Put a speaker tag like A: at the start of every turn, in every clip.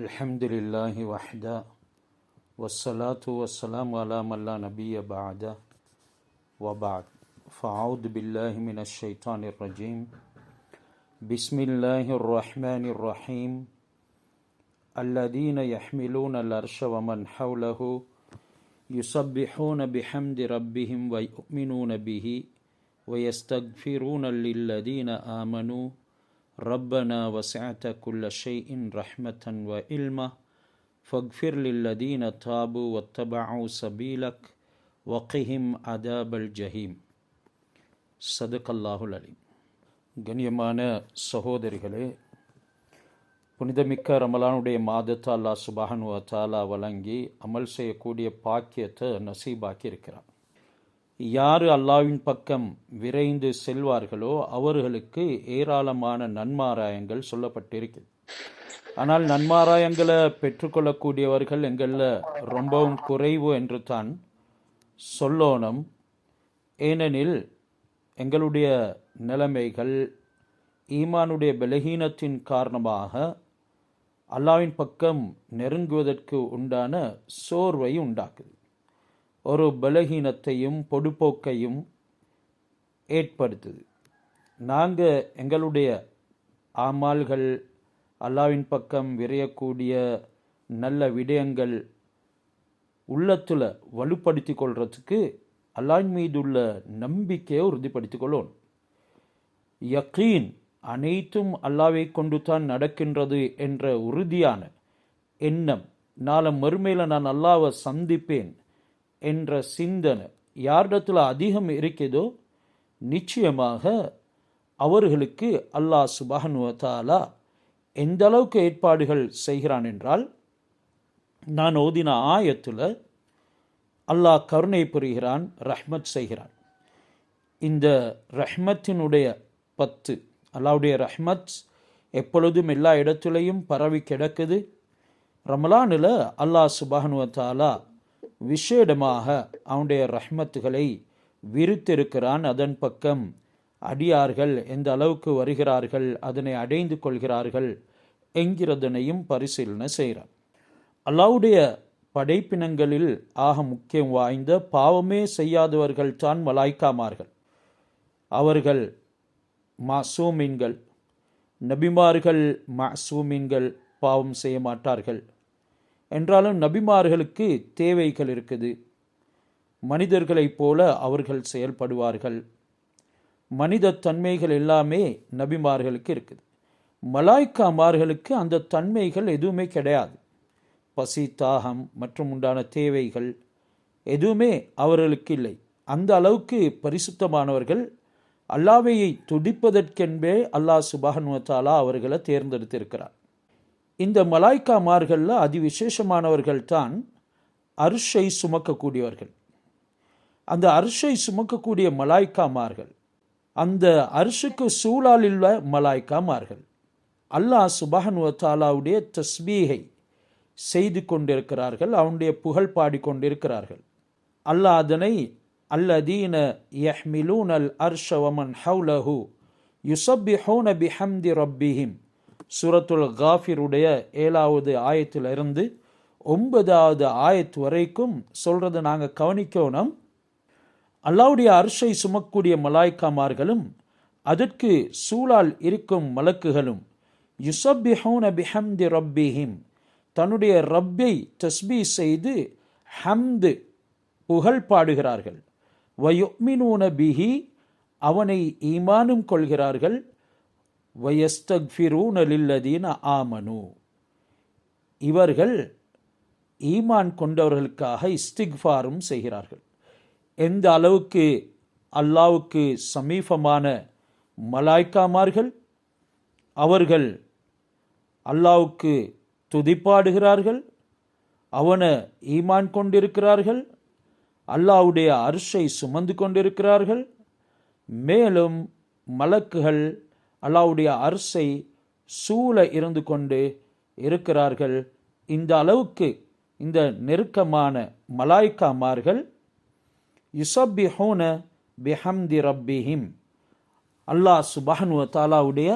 A: الحمد لله وحده والصلاة والسلام على من لا نبي بعده وبعد فأعوذ بالله من الشيطان الرجيم بسم الله الرحمن الرحيم الذين يحملون العرش ومن حوله يسبحون بحمد ربهم ويؤمنون به ويستغفرون للذين آمنوا ربنا وسعت كل شيء رحمة وعلما فاغفر للذين تابوا واتبعوا سبيلك وقهم عذاب الجحيم صدق الله العليم. கண்ணியமான சகோதரிகளே, புனிதமிக்க ரமலானுடைய மாதத்தை அல்லாஹ் சுப்ஹானஹு வ தஆலா வழங்கி அமல் செய்யக்கூடிய பாக்கியத்தை நசீபாக்கி இருக்கிறார். யார் அல்லாஹ்வின் பக்கம் விரைந்து செல்வார்களோ அவர்களுக்கு ஏராளமான நன்மாராயங்கள் சொல்லப்பட்டிருக்கிறது. ஆனால் நன்மாராயங்களை பெற்றுக்கொள்ளக்கூடியவர்கள் எங்களில் ரொம்பவும் குறைவு என்று தான் சொல்லணும். ஏனெனில் எங்களுடைய நிலைமைகள் ஈமானுடைய பலகீனத்தின் காரணமாக அல்லாஹ்வின் பக்கம் நெருங்குவதற்கு உண்டான சோர்வை உண்டாக்குது. ஒரு பலகீனத்தையும் பொடுப்போக்கையும் ஏற்படுத்துது. நாங்கள் எங்களுடைய ஆமால்கள் அல்லாஹ்வின் பக்கம் விரையக்கூடிய நல்ல விடயங்கள் உள்ளத்தில் வலுப்படுத்தி கொள்றதுக்கு அல்லாஹ் மீது உள்ள நம்பிக்கையை உறுதிப்படுத்திக் கொள்ளணும். யக்கீன் அனைத்தும் அல்லாஹ்வை கொண்டு தான் நடக்கின்றது என்ற உறுதியான எண்ணம், நாளை மறுமையில் நான் அல்லாஹ்வை சந்திப்பேன் என்ற சிந்தனை யாரிடத்தில் அதிகம் இருக்கிறதோ நிச்சயமாக அவர்களுக்கு அல்லாஹ் சுப்ஹானஹு வ தஆலா எந்த அளவுக்கு ஏற்பாடுகள் செய்கிறான் என்றால், நான் ஓதின ஆயத்தில் அல்லாஹ் கருணை புரிகிறான், ரஹ்மத் செய்கிறான். இந்த ரஹ்மத்தினுடைய 10 அல்லாஹ்வுடைய ரஹ்மத் எப்பொழுதும் எல்லா இடத்துலையும் பரவி கிடக்குது. ரமலானில் அல்லாஹ் சுப்ஹானஹு வ தஆலா விசேடமாக அவனுடைய ரஹ்மத்துகளை விரித்திருக்கிறான். அதன் பக்கம் அடியார்கள் எந்த அளவுக்கு வருகிறார்கள், அதனை அடைந்து கொள்கிறார்கள் என்கிறதனையும் பரிசீலனை செய்கிறான். அல்லாஹ்வுடைய படைப்பினங்களில் ஆக முக்கியம் வாய்ந்த பாவமே செய்யாதவர்கள் தான் மலாய்க்காமார்கள். அவர்கள் மாசூமீன்கள். நபிமார்கள் மாசூமீன்கள், பாவம் செய்ய மாட்டார்கள். என்றாலும் நபிமார்களுக்கு தேவைகள் இருக்குது. மனிதர்களைப் போல அவர்கள் செயல்படுவார்கள். மனித தன்மைகள் எல்லாமே நபிமார்களுக்கு இருக்குது. மலாய்க்காமார்களுக்கு அந்த தன்மைகள் எதுவுமே கிடையாது. பசி, தாகம் மற்றும் உண்டான தேவைகள் எதுவுமே அவர்களுக்கு இல்லை. அந்த அளவுக்கு பரிசுத்தமானவர்கள். அல்லாஹ்வை துதிப்பதற்கென்பே அல்லாஹ் சுப்ஹானஹு வ தஆலா அவர்களை தேர்ந்தெடுத்திருக்கிறார். இந்த மலாய்க்காமார்களில் அதிவிசேஷமானவர்கள் தான் அர்ஷை சுமக்கக்கூடியவர்கள். அந்த அர்ஷை சுமக்கக்கூடிய மலாய்க்காமார்கள், அந்த அர்ஷுக்கு சூழால் உள்ள மலாய்க்காமார்கள் அல்லாஹ் சுப்ஹானஹு வ தஆலாவுடைய தஸ்பீஹை செய்து கொண்டிருக்கிறார்கள், அவனுடைய புகழ் பாடிக்கொண்டிருக்கிறார்கள். அல்லாஹ் அதனை அல்லதீன யஹ்மிலூனல் அர்ஷ வமன் ஹவ்லஹு யுஸப்பிஹூன பிஹம்தி ரப்பிஹிம் சூரத்துல் காஃபிருடைய 7வது ஆயத்திலிருந்து 9வது ஆயத்து வரைக்கும் சொல்றதை நாங்கள் கவனிக்கணும். அல்லாஹ்வுடைய அர்ஷை சுமக்கூடிய மலாய்க்காமார்களும் அதற்கு சூழால் இருக்கும் மலக்குகளும் யுஸப்பிஹூன பிஹம்தி ரப்பிஹிம் தன்னுடைய ரப்பை தஸ்பீ செய்து ஹம்து புகழ் பாடுகிறார்கள். வயுமினூன பிஹி அவனை ஈமானும் கொள்கிறார்கள். வயஸ்தக்ஃபிரூன லில்லதீன ஆமனு இவர்கள் ஈமான் கொண்டவர்களுக்காக இஸ்திக்ஃபாரும் செய்கிறார்கள். எந்த அளவுக்கு அல்லாஹ்வுக்கு சமீபமான மலாய்க்காமார்கள், அவர்கள் அல்லாஹ்வுக்கு துதிப்பாடுகிறார்கள், அவனை ஈமான் கொண்டிருக்கிறார்கள், அல்லாஹ்வுடைய அர்ஷை சுமந்து கொண்டிருக்கிறார்கள். மேலும் மலக்குகள் அல்லாஹ்வுடைய அர்ஷை சூழ இருந்து கொண்டு இருக்கிறார்கள். இந்த அளவுக்கு இந்த நெருக்கமான மலாய்க்காமார்கள் யுஸப்பிஹூன பிஹம்தி ரப்பிஹிம் அல்லாஹ் சுப்ஹானஹு வ தஆலாவுடைய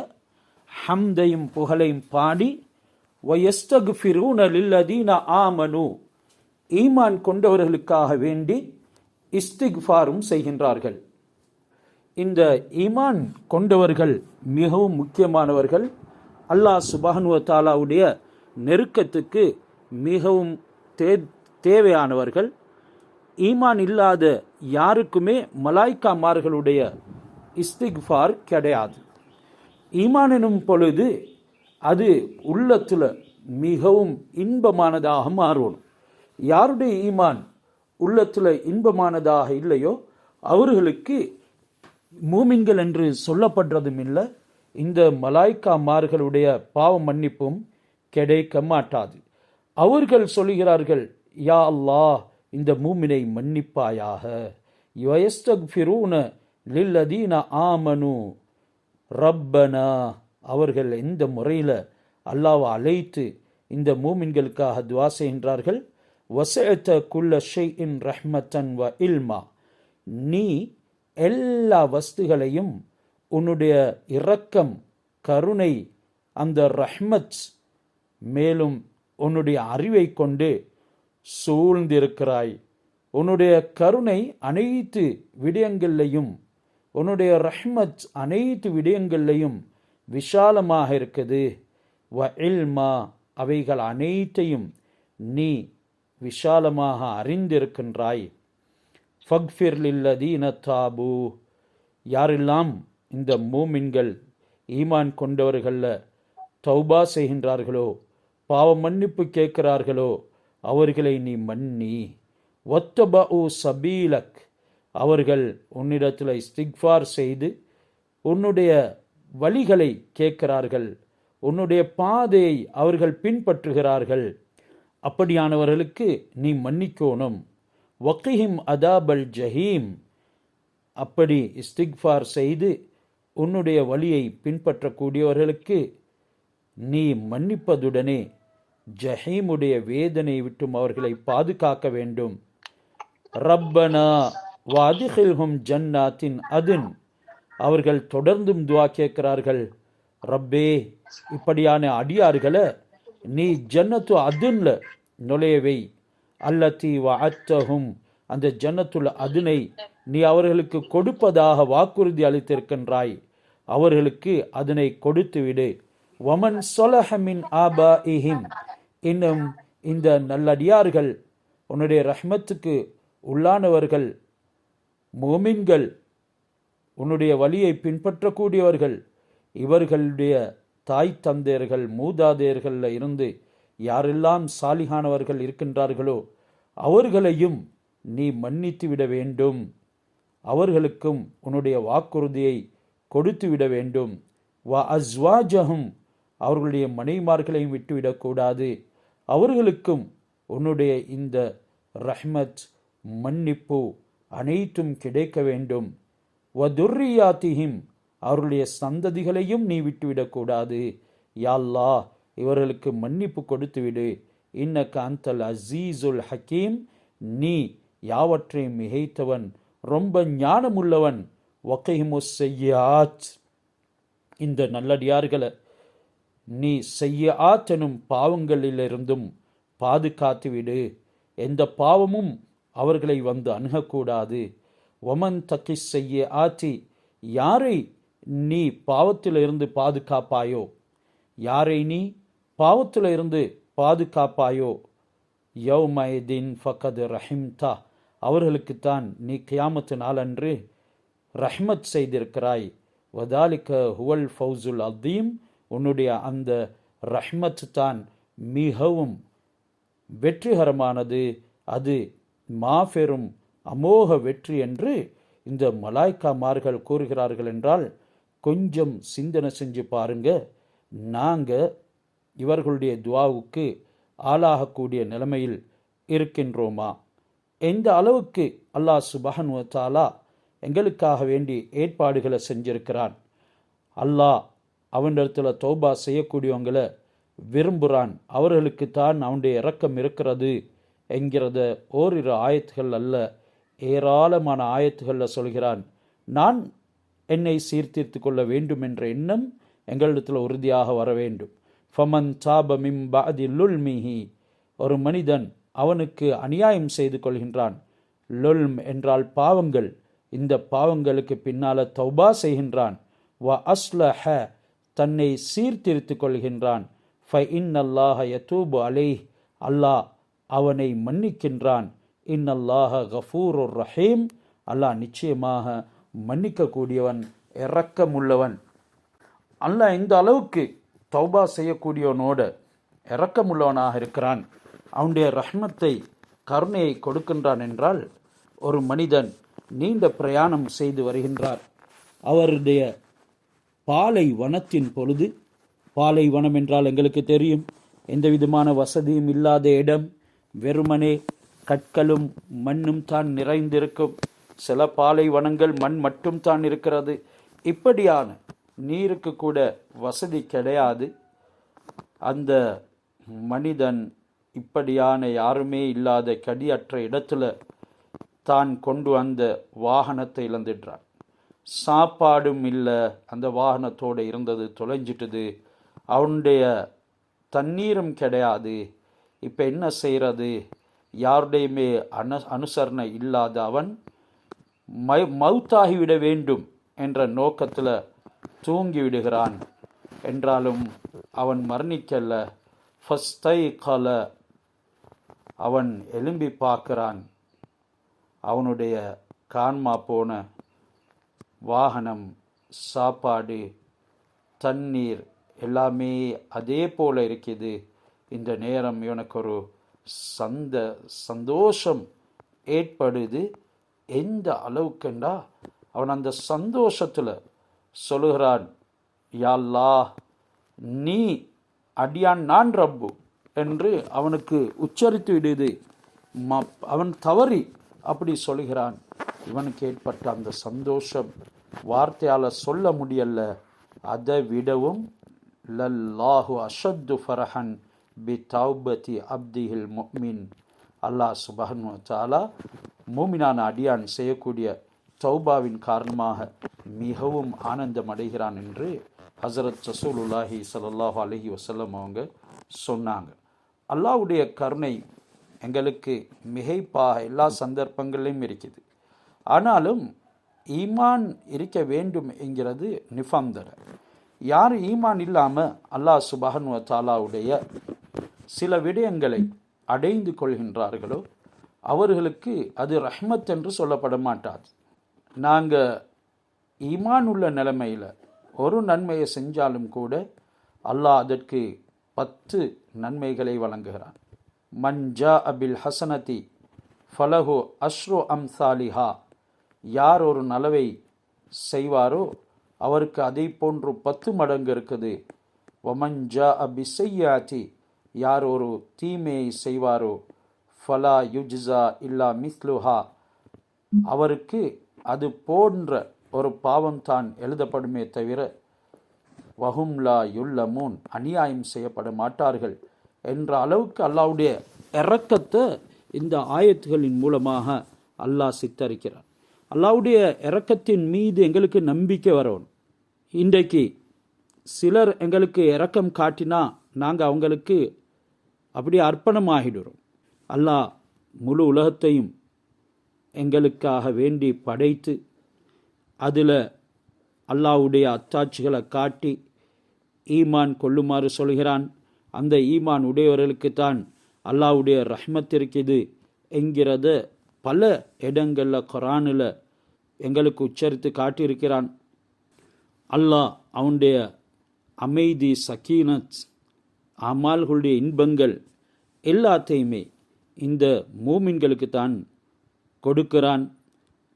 A: ஹம்தையும் புகழையும் பாடி வயஸ்தக்ஃபிரூன லில்லதீன ஆமனு, ஈமான் கொண்டவர்களுக்காக வேண்டி இஸ்திக்ஃபாரும் செய்கின்றார்கள். இந்த ஈமான் கொண்டவர்கள் மிகவும் முக்கியமானவர்கள். அல்லாஹ் சுப்ஹானஹு வ தஆலாவுடைய நெருக்கத்துக்கு மிகவும் தேவையானவர்கள். ஈமான் இல்லாத யாருக்குமே மலாய்க்காமார்களுடைய இஸ்திக்ஃபார் கிடையாது. ஈமான் எனும் பொழுது அது உள்ளத்தில் மிகவும் இன்பமானதாக மாறணும். யாருடைய ஈமான் உள்ளத்தில் இன்பமானதாக இல்லையோ அவர்களுக்கு மூமின்கள் என்று சொல்லப்படுறதும் இல்லை, இந்த மலாய்க்காமார்களுடைய பாவ மன்னிப்பும் கிடைக்க மாட்டாது. அவர்கள் சொல்கிறார்கள், யா அல்லாஹ் இந்த மூமினை மன்னிப்பாயாக. யஸ்தக்ஃபிரூன லில்லதீன ஆமனு ரப்பனா, அவர்கள் எந்த முறையில் அல்லாஹ்வை அழைத்து இந்த மூமின்களுக்காக துஆ செய்கின்றார்கள். வஸஅத குல்ல ஷைஇன் ரஹ்மத்தன் வ இல்மா, நீ எல்லா வஸ்துகளையும் உன்னுடைய இரக்கம், கருணை, அந்த ரஹ்மத் மேலும் உன்னுடைய அறிவை கொண்டு சூழ்ந்திருக்கிறாய். உன்னுடைய கருணை அனைத்து விடயங்கள்லையும், உன்னுடைய ரஹ்மத் அனைத்து விடயங்கள்லையும் விஷாலமாக இருக்குது. வ இல்மா, அவைகள் அனைத்தையும் நீ விஷாலமாக அறிந்திருக்கின்றாய். ஃபக்ஃபிர் லில்லதீன தாபு, யாரெல்லாம் இந்த மூமின்கள் ஈமான் கொண்டவர்களில் தௌபா செய்கின்றார்களோ, பாவ மன்னிப்பு கேட்கிறார்களோ அவர்களை நீ மன்னி. வத்தபஉ சபீலக், அவர்கள் உன்னிடத்தில் இஸ்திக்ஃபார் செய்து உன்னுடைய வழிகளை கேட்கிறார்கள், உன்னுடைய பாதையை அவர்கள் பின்பற்றுகிறார்கள், அப்படியானவர்களுக்கு நீ மன்னிக்கோணும். வக்கிஹிம் அதாபல் ஜஹீம், அப்படி இஸ்திக்ஃபார் செய்து உன்னுடைய வழியை பின்பற்றக்கூடியவர்களுக்கு நீ மன்னிப்பதுடனே ஜஹீமுடைய வேதனை விட்டும் அவர்களை பாதுகாக்க வேண்டும். ரப்பனா வஅத்கில்ஹும் ஜன்னாத்தின் அதுன், அவர்கள் தொடர்ந்தும் துஆ கேட்கிறார்கள், ரப்பே இப்படியான அடியார்களை நீ ஜன்னத்து அதுன்ல நுழையவை. அல்லத்தி வஅத்தஹும், அந்த ஜன்னத்துல் அதுனை நீ அவர்களுக்கு கொடுப்பதாக வாக்குறுதி அளித்திருக்கின்றாய், அவர்களுக்கு அதனை கொடுத்து விடு. வமன் ஸலஹ மின் ஆபாஇஹிம், இன்னும் இந்த நல்லடியார்கள் உன்னுடைய ரஹ்மத்துக்கு உள்ளானவர்கள், மோமின்கள், உன்னுடைய வழியை பின்பற்றக்கூடியவர்கள், இவர்களுடைய தாய் தந்தையர்கள் மூதாதையர்களில் இருந்து யாரெல்லாம் சாலிகானவர்கள் இருக்கின்றார்களோ அவர்களையும் நீ மன்னித்து விட வேண்டும், அவர்களுக்கும் உன்னுடைய வாக்குறுதியை கொடுத்து விட வேண்டும். வ அஸ்வாஜஹும், அவர்களுடைய மனைவிமார்களையும் விட்டுவிடக்கூடாது, அவர்களுக்கும் உன்னுடைய இந்த ரஹ்மத், மன்னிப்பு அனைத்தும் கிடைக்க வேண்டும். வ துர்ரியாத்திஹிம், அவர்களுடைய சந்ததிகளையும் நீ விட்டுவிடக்கூடாது. யா அல்லாஹ் இவர்களுக்கு மன்னிப்பு கொடுத்து விடு. இன்னக அன்தல் அசீசுல் ஹக்கீம், நீ யாவற்றையும் மிகைத்தவன், ரொம்ப ஞானமுள்ளவன். வகைமுஸ் செய்யாத், இந்த நல்லடியார்களை நீ செய்யாத் எனும் பாவங்களிலிருந்தும் பாதுகாத்து விடு, எந்த பாவமும் அவர்களை வந்து அணுகக்கூடாது. ஒமன் தக்கி செய்ய ஆத்தி, யாரை நீ பாவத்திலிருந்து பாதுகாப்பாயோ, யாரை நீ பாவத்திலிருந்து பாதுகாப்பாயோ, யௌமைதின் ஃபகத் ரஹிம்தா, அவர்களுக்குத்தான் நீ கியாமத்து நாளன்று ரஹ்மத் செய்திருக்கிறாய். வதாலிக்க ஹுவல் ஃபௌசுல் அதீம், உன்னுடைய அந்த ரஹ்மத் தான் மிகவும் வெற்றிகரமானது, அது மாபெரும் அமோக வெற்றி என்று இந்த மலாய்க்காமார்கள் கூறுகிறார்கள் என்றால் கொஞ்சம் சிந்தனை செஞ்சு பாருங்க. நாங்கள் இவர்களுடைய துஆவுக்கு ஆளாகக்கூடிய நிலைமையில் இருக்கின்றோமா? எந்த அளவுக்கு அல்லாஹ் சுப்ஹானஹு வ தஆலா எங்களுக்காக வேண்டி ஏற்பாடுகளை செஞ்சிருக்கிறான். அல்லாஹ் அவனிடத்தில் தௌபா செய்யக்கூடியவங்களை விரும்புகிறான், அவர்களுக்கு தான் அவனுடைய இரக்கம் இருக்கிறது என்கிறத ஓரிரு ஆயத்துகள் அல்ல, ஏராளமான ஆயத்துகளில் சொல்கிறான். நான் என்னை சீர்திருத்து கொள்ள வேண்டும் என்ற எண்ணம் எங்களிடத்தில் உறுதியாக வர வேண்டும். ஃபமன் தாப மிம் பஅதி லுல்மிஹி, ஒரு மனிதன் அவனுக்கு அநியாயம் செய்து கொள்கின்றான். லுல்ம் என்றால் பாவங்கள். இந்த பாவங்களுக்கு பின்னால தௌபா செய்கின்றான். வ அஸ்லஹ, தன்னை சீர்திருத்து கொள்கின்றான். ஃப இன்னல்லாஹ யதூபு அலைஹ், அல்லாஹ் அவனை மன்னிக்கின்றான். இன்னல்லாஹ கஃபூருர் ரஹீம், அல்லாஹ் நிச்சயமாக மன்னிக்க கூடியவன், இரக்கமுள்ளவன். அல்லாஹ் இந்த அளவுக்கு தௌபா செய்யக்கூடியவனோட இரக்கமுள்ளவனாக இருக்கிறான், அவனுடைய ரஹ்மத்தை கருணையை கொடுக்கின்றான் என்றால், ஒரு மனிதன் நீண்ட பிரயாணம் செய்து வருகின்றார். அவருடைய பாலைவனத்தின் பொழுது, பாலைவனம் என்றால் எங்களுக்கு தெரியும், எந்த விதமான வசதியும் இல்லாத இடம், வெறுமனே கற்களும் மண்ணும் தான் நிறைந்திருக்கும். சில பாலைவனங்கள் மண் மட்டும் தான் இருக்கிறது. இப்படியான நீருக்கு கூட வசதி கிடையாது. அந்த மனிதன் இப்படியான யாருமே இல்லாத கடியற்ற இடத்துல தான் கொண்டு வந்த வாகனத்தை இழந்துடுறான். சாப்பாடும் இல்லை, அந்த வாகனத்தோடு இருந்தது தொலைஞ்சிட்டுது. அவனுடைய தண்ணீரும் கிடையாது. இப்போ என்ன செய்கிறது? யாருடையுமே அனுசரணை இல்லாத அவன் மௌத்தாகிவிட வேண்டும் என்ற நோக்கத்தில் தூங்கி விடுகிறான். என்றாலும் அவன் மரணிக்கல. ஃபஸ்தை கல, அவன் எழும்பி பார்க்கிறான். அவனுடைய கான்மா போன வாகனம், சாப்பாடு, தண்ணீர் எல்லாமே அதே போல இருக்குது. இந்த நேரம் இவனுக்கு ஒரு சந்தோஷம் ஏற்படுது. எந்த அளவுக்குண்டா, அவன் அந்த சந்தோஷத்தில் சொல்லுகிறான், யா அல்லாஹ், நீ அடியான், நான் ரப்பு என்று அவனுக்கு உச்சரித்து விடுது. அவன் தவறி அப்படி சொல்கிறான். இவனுக்கு ஏற்பட்ட அந்த சந்தோஷம் வார்த்தையால் சொல்ல முடியல. அதை விடவும் லல்லாஹு அஷத்து ஃபரஹன் பி தௌபதி அப்திஹில் முஃமின், அல்லாஹ் சுப்ஹானஹு வ தஆலா மூமினான அடியான் செய்யக்கூடிய தௌபாவின் காரணமாக மிகவும் ஆனந்தம் அடைகிறான் என்று ஹஸரத் ரசூலுல்லாஹி ஸல்லல்லாஹு அலைஹி வஸல்லம் அவங்க சொன்னாங்க. அல்லாஹ்வுடைய கருணை எங்களுக்கு மிகைப்பாக எல்லா சந்தர்ப்பங்களிலும் இருக்குது. ஆனாலும் ஈமான் இருக்க வேண்டும் என்கிறது நிபந்தனை. யார் ஈமான் இல்லாமல் அல்லாஹ் சுப்ஹானஹு வ தஆலாவுடைய சில விடயங்களை அடைந்து கொள்கின்றார்களோ அவர்களுக்கு அது ரஹ்மத் என்று சொல்லப்பட மாட்டாது. நாங்கள் ஈமான் உள்ள நிலைமையில் ஒரு நன்மையை செஞ்சாலும் கூட அல்லாஹ் அதற்கு 10 நன்மைகளை வழங்குகிறான். மன்ஜா அபில் ஹசனதி ஃபலஹு அஷ்ரு அம்சாலிஹா, யார் ஒரு நலவை செய்வாரோ அவருக்கு அதை போன்று 10 மடங்கு இருக்குது. வமன்ஜா அபி செய்யாத்தி, யார் ஒரு தீமையை செய்வாரோ ஃபலா யுஜ்ஸா இல்லா மிஸ்லுஹா, அவருக்கு அது போன்ற ஒரு பாவம் தான் எழுதப்படுமே தவிர வஹும் லா யுல்லமூன், அநியாயம் செய்யப்பட மாட்டார்கள் என்ற அளவுக்கு அல்லாஹ்வுடைய இரக்கத்தை இந்த ஆயத்துகளின் மூலமாக அல்லாஹ் சித்தரிக்கிறார். அல்லாஹ்வுடைய இரக்கத்தின் மீது எங்களுக்கு நம்பிக்கை வரணும். இன்றைக்கு சிலர் எங்களுக்கு இரக்கம் காட்டினா நாங்கள் அவங்களுக்கு அப்படியே அர்ப்பணமாகிடுறோம். அல்லாஹ் முழு உலகத்தையும் எங்களுக்காக வேண்டி படைத்து அதில் அல்லாஹ்வுடைய அத்தாட்சிகளை காட்டி ஈமான் கொள்ளுமாறு சொல்கிறான். அந்த ஈமான் உடையவர்களுக்குத்தான் அல்லாஹ்வுடைய ரஹ்மத் இருக்குது என்கிறத பல இடங்களில் குர்ஆனில் எங்களுக்கு உச்சரித்து காட்டியிருக்கிறான். அல்லாஹ் அவனுடைய அமைதி, சக்கீனத், அமால்களுடைய இன்பங்கள் எல்லாத்தையுமே இந்த மூமின்களுக்கு தான் கொடுக்கிறான்.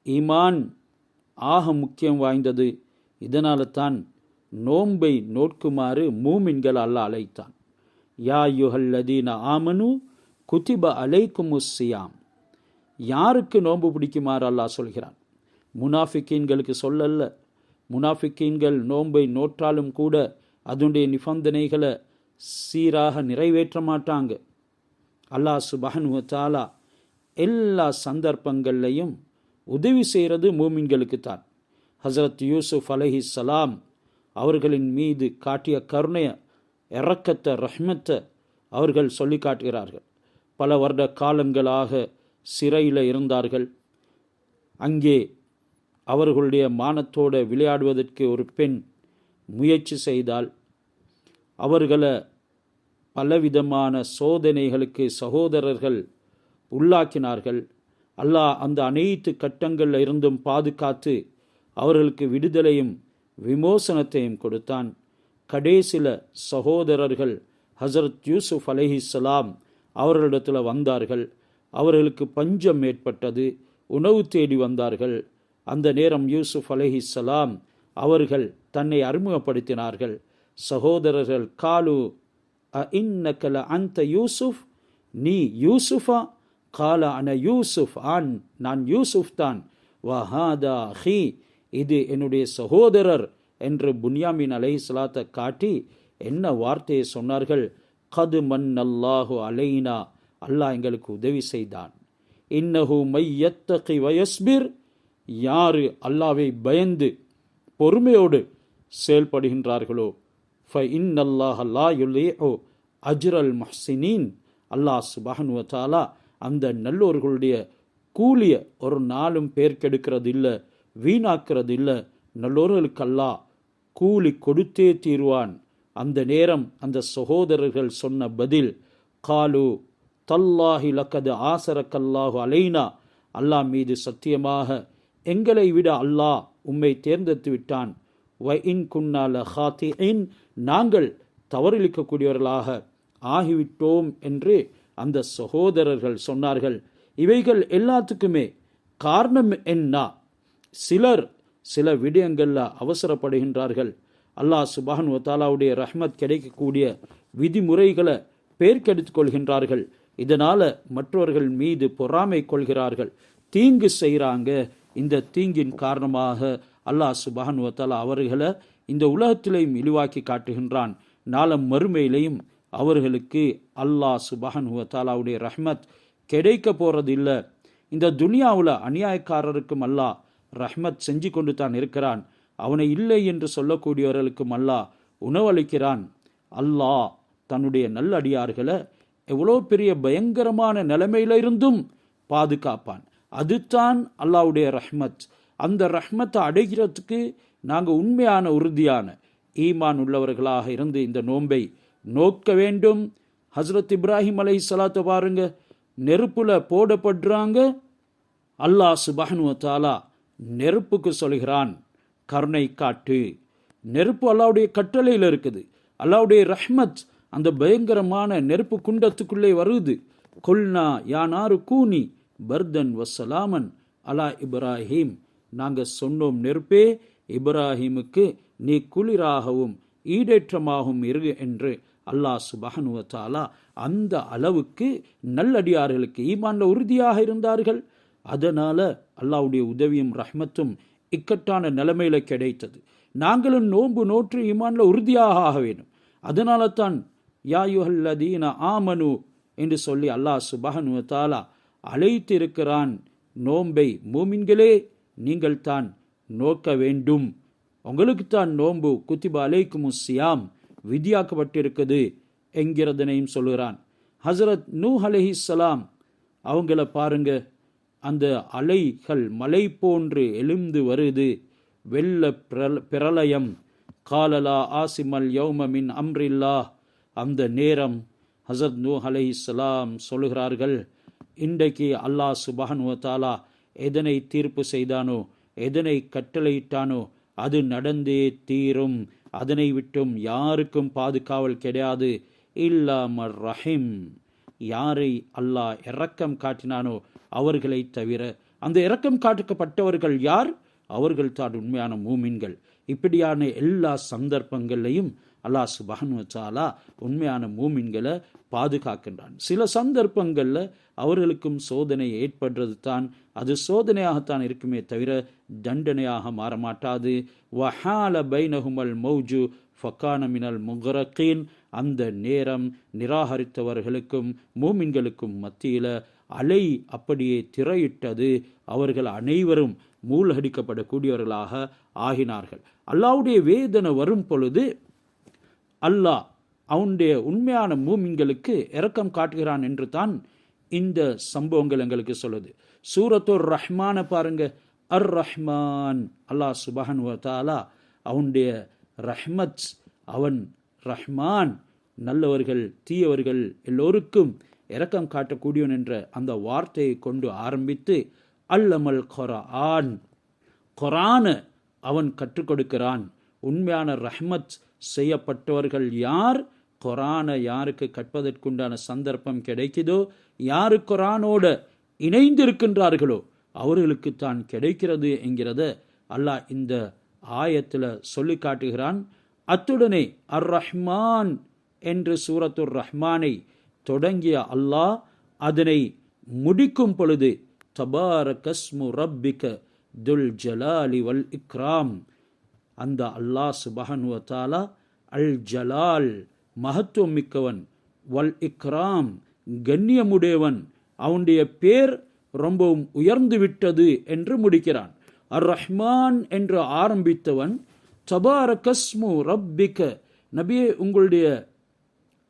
A: ஈமான் ஆக முக்கியம் வாய்ந்தது. இதனால தான் நோன்பை நோட்குமாறு மூமின்கள் அல்லாஹ் அழைத்தான். யா யுஹல்லதீன ஆமனு குதிப அலைக்குமுஸ் சியாம், யாருக்கு நோன்பு பிடிக்குமாறு அல்லாஹ் சொல்கிறான். முனாஃபிக்கீன்களுக்கு சொல்லல்ல. முனாஃபிக்கீன்கள் நோன்பை நோற்றாலும் கூட அதனுடைய நிபந்தனைகளை சீராக நிறைவேற்ற மாட்டாங்க. அல்லாஹ் சுப்ஹானஹு வ தஆலா எல்லா சந்தர்ப்பங்கள்லையும் உதவி செய்கிறது மூமின்களுக்கு தான். ஹஸரத் யூசுப் அலைஹிஸ்ஸலாம் அவர்களின் மீது காட்டிய கருணையை இரக்கத்தை, ரஹ்மத்தை அவர்கள் சொல்லி காட்டுகிறார்கள். பல வருட காலங்களாக சிறையில் இருந்தார்கள். அங்கே அவர்களுடைய மானத்தோடு விளையாடுவதற்கு ஒரு பெண் முயற்சி செய்தால் அவர்களை பலவிதமான சோதனைகளுக்கு சகோதரர்கள் உள்ளாக்கினார்கள். அல்லாஹ் அந்த அனைத்து கட்டங்களில் இருந்தும் பாதுகாத்து அவர்களுக்கு விடுதலையும் விமோசனத்தையும் கொடுத்தான். கடைசில சகோதரர்கள் ஹசரத் யூசுப் அலைஹிஸ்ஸலாம் அவர்களிடத்தில் வந்தார்கள். அவர்களுக்கு பஞ்சம் ஏற்பட்டது. உணவு தேடி வந்தார்கள். அந்த நேரம் யூசுப் அலைஹிஸ்ஸலாம் அவர்கள் தன்னை அறிமுகப்படுத்தினார்கள். சகோதரர்கள் காலு இன்னக்கல அந்த யூசுப், நீ யூசுஃபா? கால அன யூசுப், நான் யூசுப் தான். வஹாதா அஹி, இது என்னுடைய சகோதரர் என்று புன்யாமின் அலைஹிஸ்ஸலாத்தை காட்டி என்ன வார்த்தையை சொன்னார்கள்? கது மன்னல்லாஹு அலைனா, அல்லாஹ் எங்களுக்கு உதவி செய்தான். இன்னஹு மையத்தகி வயஸ்பிர், யாரு அல்லாஹ்வை பயந்து பொறுமையோடு செயல்படுகின்றார்களோ, ஃபஇன்னல்லாஹ லா யுலீஉ அஜ்ரல் முஹ்சினீன், அல்லாஹ் சுப்ஹானஹு வ தஆலா அந்த நல்லோர்களுடைய கூலியை ஒரு நாளும் பேர்க்கெடுக்கிறது இல்லை, வீணாக்கிறது இல்லை. நல்லோர்களுக்கு அல்லாஹ் கூலி கொடுத்தே தீர்வான். அந்த நேரம் அந்த சகோதரர்கள் சொன்ன பதில், காலு தல்லாஹி லக்கது ஆசரக்கல்லாஹு அலைனா, அல்லாஹ் மீது சத்தியமாக எங்களை விட அல்லாஹ் உம்மை தேர்ந்தெடுத்து விட்டான். வ இன் குன்னா லஹாத்திஇன், நாங்கள் தவறிழிக்கக்கூடியவர்களாக ஆகிவிட்டோம் என்று அந்த சகோதரர்கள் சொன்னார்கள். இவைகள் எல்லாத்துக்குமே காரணம் என்ன? சில விடயங்களில் அவசரப்படுகின்றார்கள். அல்லாஹ் சுப்ஹானஹு வ தஆலாவுடைய ரஹ்மத் கிடைக்கக்கூடிய விதிமுறைகளை பேர்க்கெடுத்துக் கொள்கின்றார்கள். இதனால் மற்றவர்கள் மீது பொறாமை கொள்கிறார்கள், தீங்கு செய்கிறாங்க. இந்த தீங்கின் காரணமாக அல்லாஹ் சுப்ஹானஹு வ தஆலா அவர்களை இந்த உலகத்திலையும் இழிவாக்கி காட்டுகின்றான். நாளம் மறுமையிலையும் அவர்களுக்கு அல்லாஹ் சுப்ஹானஹு வ தஆலாவுடைய ரஹ்மத் கிடைக்க போகிறது இல்லை. இந்த துனியாவில் அநியாயக்காரருக்கும் அல்லாஹ் ரஹ்மத் செஞ்சு கொண்டு தான் இருக்கிறான். அவனை இல்லை என்று சொல்லக்கூடியவர்களுக்கும் அல்லாஹ் உணவளிக்கிறான். அல்லாஹ் தன்னுடைய நல்லடியார்களை எவ்வளோ பெரிய பயங்கரமான நிலைமையில இருந்தும் பாதுகாப்பான். அதுதான் அல்லாஹ்வுடைய ரஹ்மத். அந்த ரஹ்மத்தை அடைகிறதுக்கு நாங்கள் உண்மையான உறுதியான ஈமான் உள்ளவர்களாக இருந்து இந்த நோன்பை நோக்க வேண்டும். ஹஸ்ரத் இப்ராஹிம் அலைஹிஸ்ஸலாத்தை பாருங்க, நெருப்புல போடப்படுறாங்க. அல்லாஹ் சுப்ஹானஹு வ தஆலா நெருப்புக்கு சொல்கிறான், கருணை காட்டு. நெருப்பு அல்லாஹ்வுடைய கட்டளையில் இருக்குது. அல்லாஹ்வுடைய ரஹ்மத் அந்த பயங்கரமான நெருப்பு குண்டத்துக்குள்ளே வருது. குல்னா யானாரு கூனி பர்தன் வசலாமன் அலா இப்ராஹிம், நாங்கள் சொன்னோம் நெருப்பே, இப்ராஹிமுக்கு நீ குளிராகவும் ஈடேற்றமாகவும் இரு என்று. அல்லாஹ் சுப்ஹானஹு வ தஆலா அந்த அளவுக்கு நல்லடியார்களுக்கு ஈமான்ல உறுதியாக இருந்தார்கள். அதனால அல்லாஹ்வுடைய உதவியும் ரஹ்மத்தும் இக்கட்டான நிலைமையில கிடைத்தது. நாங்களும் நோன்பு நோற்று ஈமான்ல உறுதியாக ஆக வேண்டும். அதனால தான் யா அய்யுஹல்லதீன ஆமனு என்று சொல்லி அல்லாஹ் சுப்ஹானஹு வ தஆலா அழைத்திருக்கிறான். நோன்பை மூமின்களே நீங்கள் தான் நோக்க வேண்டும், உங்களுக்கு தான் நோன்பு குத்திப அலைக்குமுஸ் ஸியாம் விதியாக்கப்பட்டிருக்குது என்கிறதனையும் சொல்கிறான். ஹசரத் நூஹ் அலைஹிஸ்ஸலாம் அவங்கள பாருங்க, அந்த அலைகள் மலை போன்று எழுந்து வருது, வெள்ள பிரளயம். காலலா ஆசிமல் யௌம மின் அம்ரில்லாஹ். அந்த நேரம் ஹசரத் நூஹ் அலைஹிஸ்ஸலாம் சொல்கிறார்கள், இன்றைக்கு அல்லாஹ் சுப்ஹானஹு வ தஆலா எதனை தீர்ப்பு செய்தானோ, எதனை கட்டளையிட்டானோ அது நடந்தே தீரும். அதனை விட்டும் யாருக்கும் பாதுகாவல் கிடையாது. இல்லாமர் ரஹீம், யாரை அல்லாஹ் இரக்கம் காட்டினானோ அவர்களை தவிர. அந்த இரக்கம் காட்டப்பட்டவர்கள் யார்? அவர்கள் தான் உண்மையான மூமின்கள். இப்படியான எல்லா சந்தர்ப்பங்களையும் அல்லாஹ் சுப்ஹானஹு வ தஆலா உண்மையான மூமின்களை பாதுகாக்கின்றான். சில சந்தர்ப்பங்களில் அவர்களுக்கும் சோதனை ஏற்படுறது தான், அது சோதனையாகத்தான் இருக்குமே தவிர தண்டனையாக மாறமாட்டாது. வஹால பைனஹுமல் மௌஜு ஃபகான மினல் முக்ரகீன். அந்த நேரம் நிராகரித்தவர்களுக்கும் மூமின்களுக்கும் மத்தியில் அலை அப்படியே திரையிட்டது. அவர்கள் அனைவரும் மூழ்கடிக்கப்படக்கூடியவர்களாக ஆகினார்கள். அல்லாஹ்வுடைய வேதனை வரும் பொழுது அல்லாஹ் அவனுடைய உண்மையான மூமின்களுக்கு இரக்கம் காட்டுகிறான் என்று தான் இந்த சம்பவங்கள் எங்களுக்கு சொல்லுது. சூரத்துர் ரஹ்மான பாருங்க, அர் ரஹ்மான், அல்லாஹ் சுப்ஹானஹு வ தஆலா அவனுடைய ரஹ்மத், அவன் ரஹ்மான், நல்லவர்கள் தீயவர்கள் எல்லோருக்கும் இரக்கம் காட்டக்கூடியவன் என்ற அந்த வார்த்தையை கொண்டு ஆரம்பித்து அல்லமல் குர்ஆன், குர்ஆன அவன் கற்றுக் கொடுக்கிறான். உண்மையான ரஹ்மத் செய்யப்பட்டவர்கள் யார்? குர்ஆனை யாருக்கு கற்பதற்குண்டான சந்தர்ப்பம் கிடைக்குதோ, யாரு குர்ஆனோட இணைந்திருக்கின்றார்களோ அவர்களுக்கு தான் கிடைக்கிறது என்கிறத அல்லாஹ் இந்த ஆயத்தில் சொல்லி காட்டுகிறான். அத்துடனே அர் ரஹ்மான் என்று சூரத்துர் ரஹ்மானை தொடங்கிய அல்லாஹ் அதனை முடிக்கும் பொழுது தபாரகஸ்மு ரப்பிக துல் ஜலாலி வல் இக்ராம், அந்த அல்லாஹ் சுப்ஹானஹு வ தஆலா அல் ஜலால் மகத்துவம் மிக்கவன், வல் இக்ராம் கண்ணியமுடையவன், அவனுடைய பேர் ரொம்பவும் உயர்ந்து விட்டது என்று முடிக்கிறான். அர் ரஹ்மான் என்று ஆரம்பித்தவன் தபாரகஸ்மு ரப்பிக, நபியே உங்களுடைய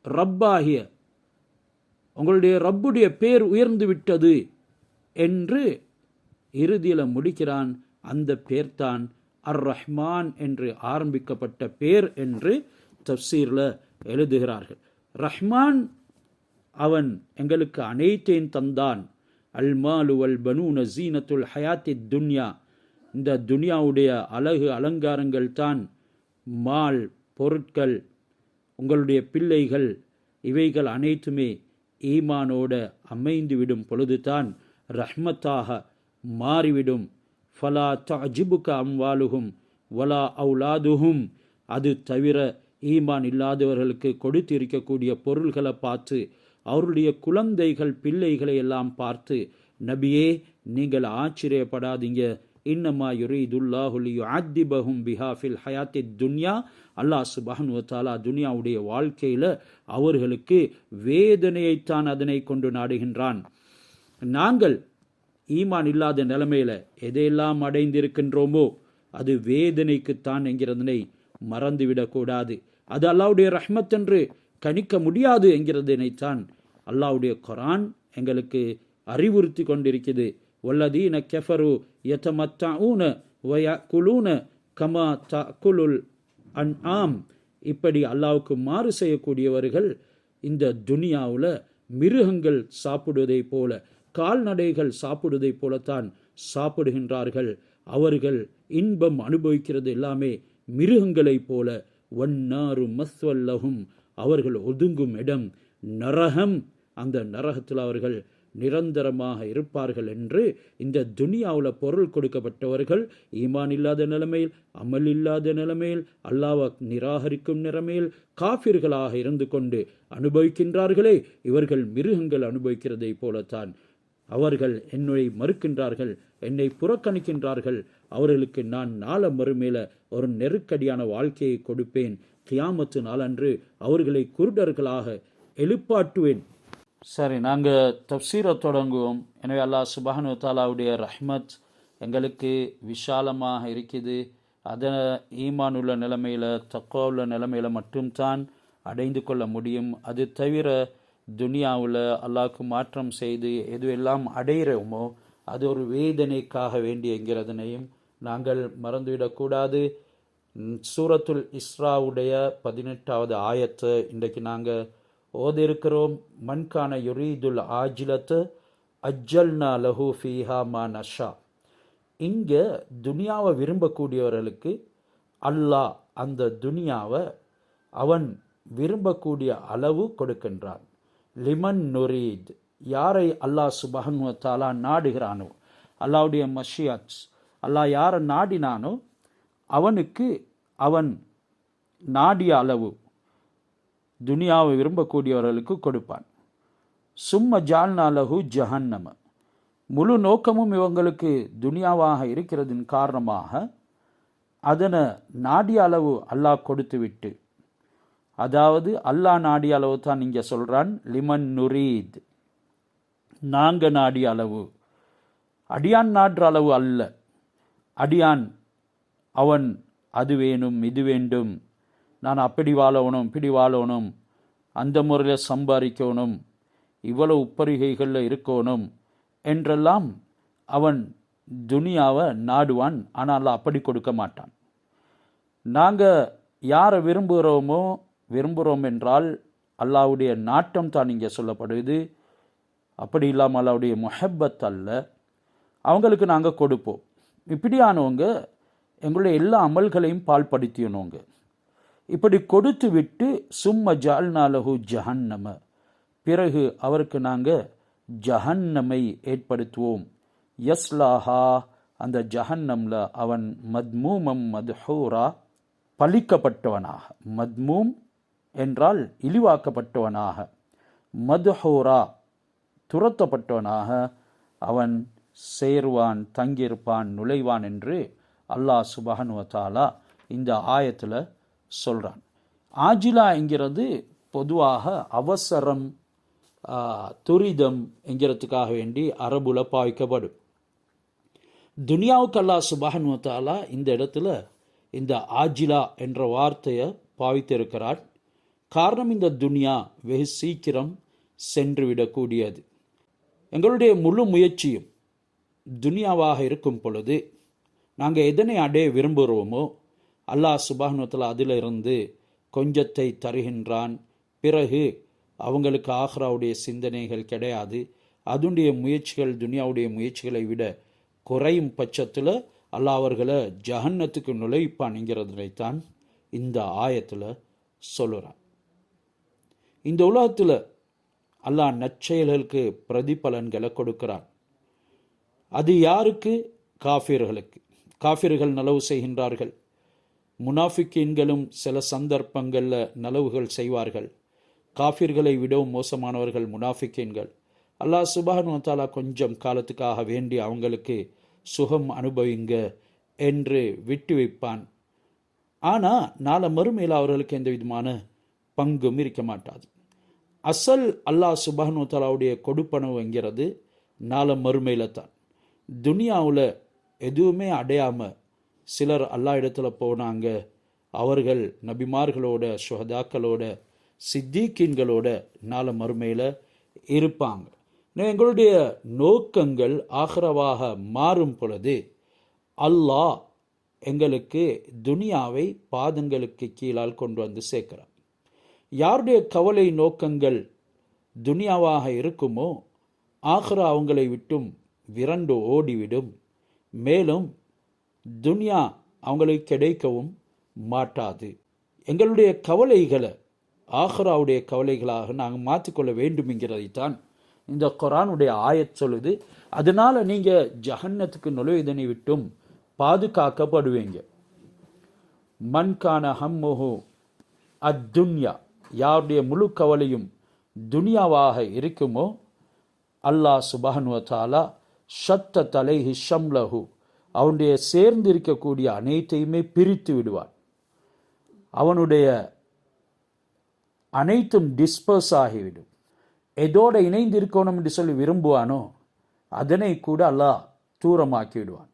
A: ரப்பாகிய உங்களுடைய ரப்புடைய பேர் உயர்ந்து விட்டது என்று இறுதியில் முடிக்கிறான். அந்த பேர்தான் அர் ரஹ்மான் என்று ஆரம்பிக்கப்பட்ட பேர் என்று தப்சீரில் எழுதுகிறார்கள். ரஹ்மான் அவன் எங்களுக்கு அனைத்தையும் தந்தான். அல் மாலு வல் பனூன ஜீனத்துல் ஹயாத்தி துன்யா, இந்த துனியாவுடைய அழகு அலங்காரங்கள் தான் மால், பொருட்கள், உங்களுடைய பிள்ளைகள், இவைகள் அனைத்துமே ஈமானோட அமைந்துவிடும் பொழுதுதான் ரஹ்மத்தாக மாறிவிடும். ஃபலா தஅஜிபுக அம்வாலுஹும் வலா அவுலாதுஹும், அது தவிர ஈமான் இல்லாதவர்களுக்கு கொடுத்திருக்கக்கூடிய பொருள்களை பார்த்து, அவருடைய குழந்தைகள் பிள்ளைகளை எல்லாம் பார்த்து நபியே நீங்கள் ஆச்சரியப்படாதீங்க. இன்னமா யுரீதுல்லாஹு லியுஅத்திபஹும் பிஹா ஃபில் ஹயாத்தி துன்யா, அல்லாஹ் சுப்ஹானஹு வ தஆலா துனியாவுடைய வாழ்க்கையில் அவர்களுக்கு வேதனையைத்தான் அதனை கொண்டு நாடுகின்றான். நாங்கள் ஈமான் இல்லாத நிலைமையில் எதையெல்லாம் அடைந்திருக்கின்றோமோ அது வேதனைக்குத்தான் என்கிறதனை மறந்துவிடக்கூடாது. அது அல்லாஹ்வுடைய ரஹ்மத் என்று கணிக்க முடியாது என்கிறதனைத்தான் அல்லாஹ்வுடைய குர்ஆன் எங்களுக்கு அறிவுறுத்தி கொண்டிருக்கிறது. வல்லதீன கஃபரு யதமத்தஊன வயகுலூன கமா தஅகுலுல் அன்ஆம், இப்படி அல்லாஹ்வுக்கு மாறு செய்யக்கூடியவர்கள் இந்த துனியாவில் மிருகங்கள் சாப்பிடுவதை போல, கால்நடைகள் சாப்பிடுவதை போலத்தான் சாப்பிடுகின்றார்கள். அவர்கள் இன்பம் அனுபவிக்கிறது எல்லாமே மிருகங்களைப் போல. வன்னாரு மஸ்வல்லஹும், அவர்கள் ஒதுங்கும் இடம் நரகம், அந்த நரகத்தில் அவர்கள் நிரந்தரமாக இருப்பார்கள் என்று இந்த துனியாவில் பொருள் கொடுக்கப்பட்டவர்கள் ஈமான் இல்லாத நிலைமையில், அமல் இல்லாத நிலைமையில், அல்லாஹ்வை நிராகரிக்கும் நிலைமையில் காஃபிர்களாக இருந்து கொண்டு அனுபவிக்கின்றார்களே, இவர்கள் மிருகங்கள் அனுபவிக்கிறதை போலத்தான். அவர்கள் என்னை மறுக்கின்றார்கள், என்னை புறக்கணிக்கின்றார்கள். அவர்களுக்கு நான் நாள மறுமையில ஒரு நெருக்கடியான வாழ்க்கையை கொடுப்பேன். கியாமத்து நாளன்று அவர்களை குருடர்களாக எழுப்பாட்டுவேன். சரி, நாங்கள் தப்சீரை தொடங்குவோம். எனவே அல்லாஹ் சுப்ஹானஹு வ தஆலாவுடைய ரஹ்மத் எங்களுக்கு விஷாலமாக இருக்குது. அதை ஈமான் உள்ள நிலைமையில், தக்வா உள்ள நிலைமையில் மட்டும்தான் அடைந்து கொள்ள முடியும். அது தவிர துனியாவில் அல்லாஹ்க்கு மாற்றம் செய்து எதுவெல்லாம் அடைகிறோமோ அது ஒரு வேதனைக்காக வேண்டி என்கிறதனையும் நாங்கள் மறந்துவிடக்கூடாது. சூரத்துல் இஸ்ராவுடைய 18வது ஆயத்தை இன்றைக்கு நாங்கள் ஓதிருக்கிறோம். மன்கான யுரீதுல் ஆஜிலத்து அஜ்ஜல்னா லஹு ஃபீஹா மா நஷா. இங்கே துனியாவை விரும்பக்கூடியவர்களுக்கு அல்லாஹ் அந்த துனியாவை அவன் விரும்பக்கூடிய அளவு கொடுக்கின்றான். லிமன் நுரீத், யாரை அல்லாஹ் சுப்ஹானஹு வ தஆலா நாடுகிறானோ, அல்லாஹ்வுடைய மஷியத், அல்லாஹ் யாரை நாடினானோ அவனுக்கு அவன் நாடிய அளவு துனியாவை விரும்பக்கூடியவர்களுக்கு கொடுப்பான். சும்ம ஜால்னா லஹு ஜஹன்னம, முழு நோக்கமும் இவங்களுக்கு துனியாவாக இருக்கிறதின் காரணமாக அதனை நாடிய அளவு அல்லாஹ் கொடுத்து விட்டு, அதாவது அல்லாஹ் நாடிய அளவு தான் இங்கே சொல்கிறான். லிமன் நுரீத், நாங்கள் நாடிய அளவு, அடியான் நாடுற அளவு அல்ல. அடியான் அவன் அது வேணும் இது வேண்டும், நான் அப்படி வாழணும் இப்படி வாழணும், அந்த முறையில் சம்பாதிக்கணும், இவ்வளவு உப்பரிகைகளில் இருக்கணும் என்றெல்லாம் அவன் துனியாவை நாடுவான். ஆனால் அப்படி கொடுக்க மாட்டான். நாங்கள் யாரை விரும்புகிறோம் என்றால் அல்லாஹ்வுடைய நாட்டம் தான் இங்கே சொல்லப்படுது. அப்படி இல்லாமல் அல்லாஹ்வுடைய முஹப்பத் அல்ல. அவங்களுக்கு நாங்கள் கொடுப்போம். இப்படியானவங்க எங்களுடைய எல்லா அமல்களையும் பால்படுத்தினவங்க. இப்படி கொடுத்து விட்டு சும்ம ஜஅல்னா லஹு ஜஹன்னம, பிறகு அவருக்கு நாங்கள் ஜஹன்னமை ஏற்படுத்துவோம். யஸ்லாஹா, அந்த ஜஹன்னம்ல அவன் மத்மூமம் மத்ஹூரா, பழிக்கப்பட்டவனாக, மத்மூம் என்றால் இழிவாக்கப்பட்டவனாக, மத்ஹூரா துரத்தப்பட்டவனாக அவன் சேர்வான், தங்கியிருப்பான், நுழைவான் என்று அல்லாஹ் சுப்ஹானஹு வ தஆலா இந்த ஆயத்தில் சொல்கிறான். ஆஜிலா என்கிறது பொதுவாக அவசரம், துரிதம் என்கிறதுக்காக வேண்டி அரபுல பாவிக்கப்படும். துனியாவுக்கு அல்லாஹ் சுப்ஹானஹு வ தஆலா இந்த இடத்துல இந்த ஆஜிலா என்ற வார்த்தையை பாவித்திருக்கிறார். காரணம், இந்த துனியா வெகு சீக்கிரம் சென்றுவிடக்கூடியது. எங்களுடைய முழு முயற்சியும் துனியாவாக இருக்கும் பொழுது நாங்கள் எதனை அடைய விரும்புகிறோமோ அல்லாஹ் சுப்ஹானஹு வ தஆலா அதிலிருந்து கொஞ்சத்தை தருகின்றான். பிறகு அவங்களுக்கு ஆஹ்ராவுடைய சிந்தனைகள் கிடையாது. அதனுடைய முயற்சிகள் துனியாவுடைய முயற்சிகளை விட குறையும் பட்சத்தில் அல்லாஹ் அவர்களை ஜஹன்னத்துக்கு நுழைப்பான்ங்கிறதைத்தான் இந்த ஆயத்தில் சொல்லுறான். இந்த உலகத்தில் அல்லாஹ் நற்செயல்களுக்கு பிரதிபலன்களை கொடுக்கிறான். அது யாருக்கு? காஃபிர்களுக்கு. காஃபிர்கள் நலவு செய்கின்றார்கள். முனாஃபிக்கீன்களும் சில சந்தர்ப்பங்களில் நலவுகள் செய்வார்கள். காஃபிர்களை விடவும் மோசமானவர்கள் முனாஃபிக்கீன்கள். அல்லாஹ் சுப்ஹானஹு வ தஆலா கொஞ்சம் காலத்துக்காக வேண்டி அவங்களுக்கு சுகம் அனுபவிங்க என்று விட்டு வைப்பான். ஆனால் நாளை மறுமையில் அவர்களுக்கு எந்த விதமான பங்கும் இருக்க மாட்டாது. அசல் அல்லாஹ் சுப்ஹானஹு வ தஆலாவுடைய கொடுப்பனவு என்கிறது நாளை மறுமையில் தான். துனியாவில் எதுவுமே அடையாமல் சிலர் அல்லாஹ் இடத்துல போனாங்க. அவர்கள் நபிமார்களோட, சுஹதாக்களோட, சித்திகீன்களோட நாளை மறுமையில் இருப்பாங்க. எங்களுடைய நோக்கங்கள் ஆஹ்ரவாக மாறும் பொழுது அல்லாஹ் எங்களுக்கு துனியாவை பாதங்களுக்கு கீழால் கொண்டு வந்து சேர்க்கிறார். யாருடைய கவலை நோக்கங்கள் துனியாவாக இருக்குமோ ஆஹ்ரா அவங்களை விட்டும் விரண்டு ஓடிவிடும். மேலும் துனியா அவங்களுக்கு கிடைக்கவும் மாட்டாது. எங்களுடைய கவலைகளை ஆஹ்ராவுடைய கவலைகளாக நாங்கள் மாற்றிக்கொள்ள வேண்டும்ங்கிறதைத்தான் இந்த குர்ஆனுடைய ஆயத் சொல்லுது. அதனால நீங்கள் ஜஹன்னத்துக்கு நுழைவதனை விட்டும் பாதுகாக்கப்படுவீங்க. மன்கான ஹம்முஹு அத்துன்யா, யாருடைய முழு கவலையும் துனியாவாக இருக்குமோ அல்லாஹ் சுப்ஹானஹு வ தஆலா ஷத்தத் அலைஹி ஷம்லஹு, அவனுடைய சேர்ந்து இருக்கக்கூடிய அனைத்தையுமே பிரித்து விடுவான். அவனுடைய அனைத்தும் டிஸ்பர்ஸ் ஆகிவிடும். எதோட இணைந்து இருக்கணும் என்று சொல்லி விரும்புவானோ அதனை கூட அல்லாஹ் தூரமாக்கி விடுவான்.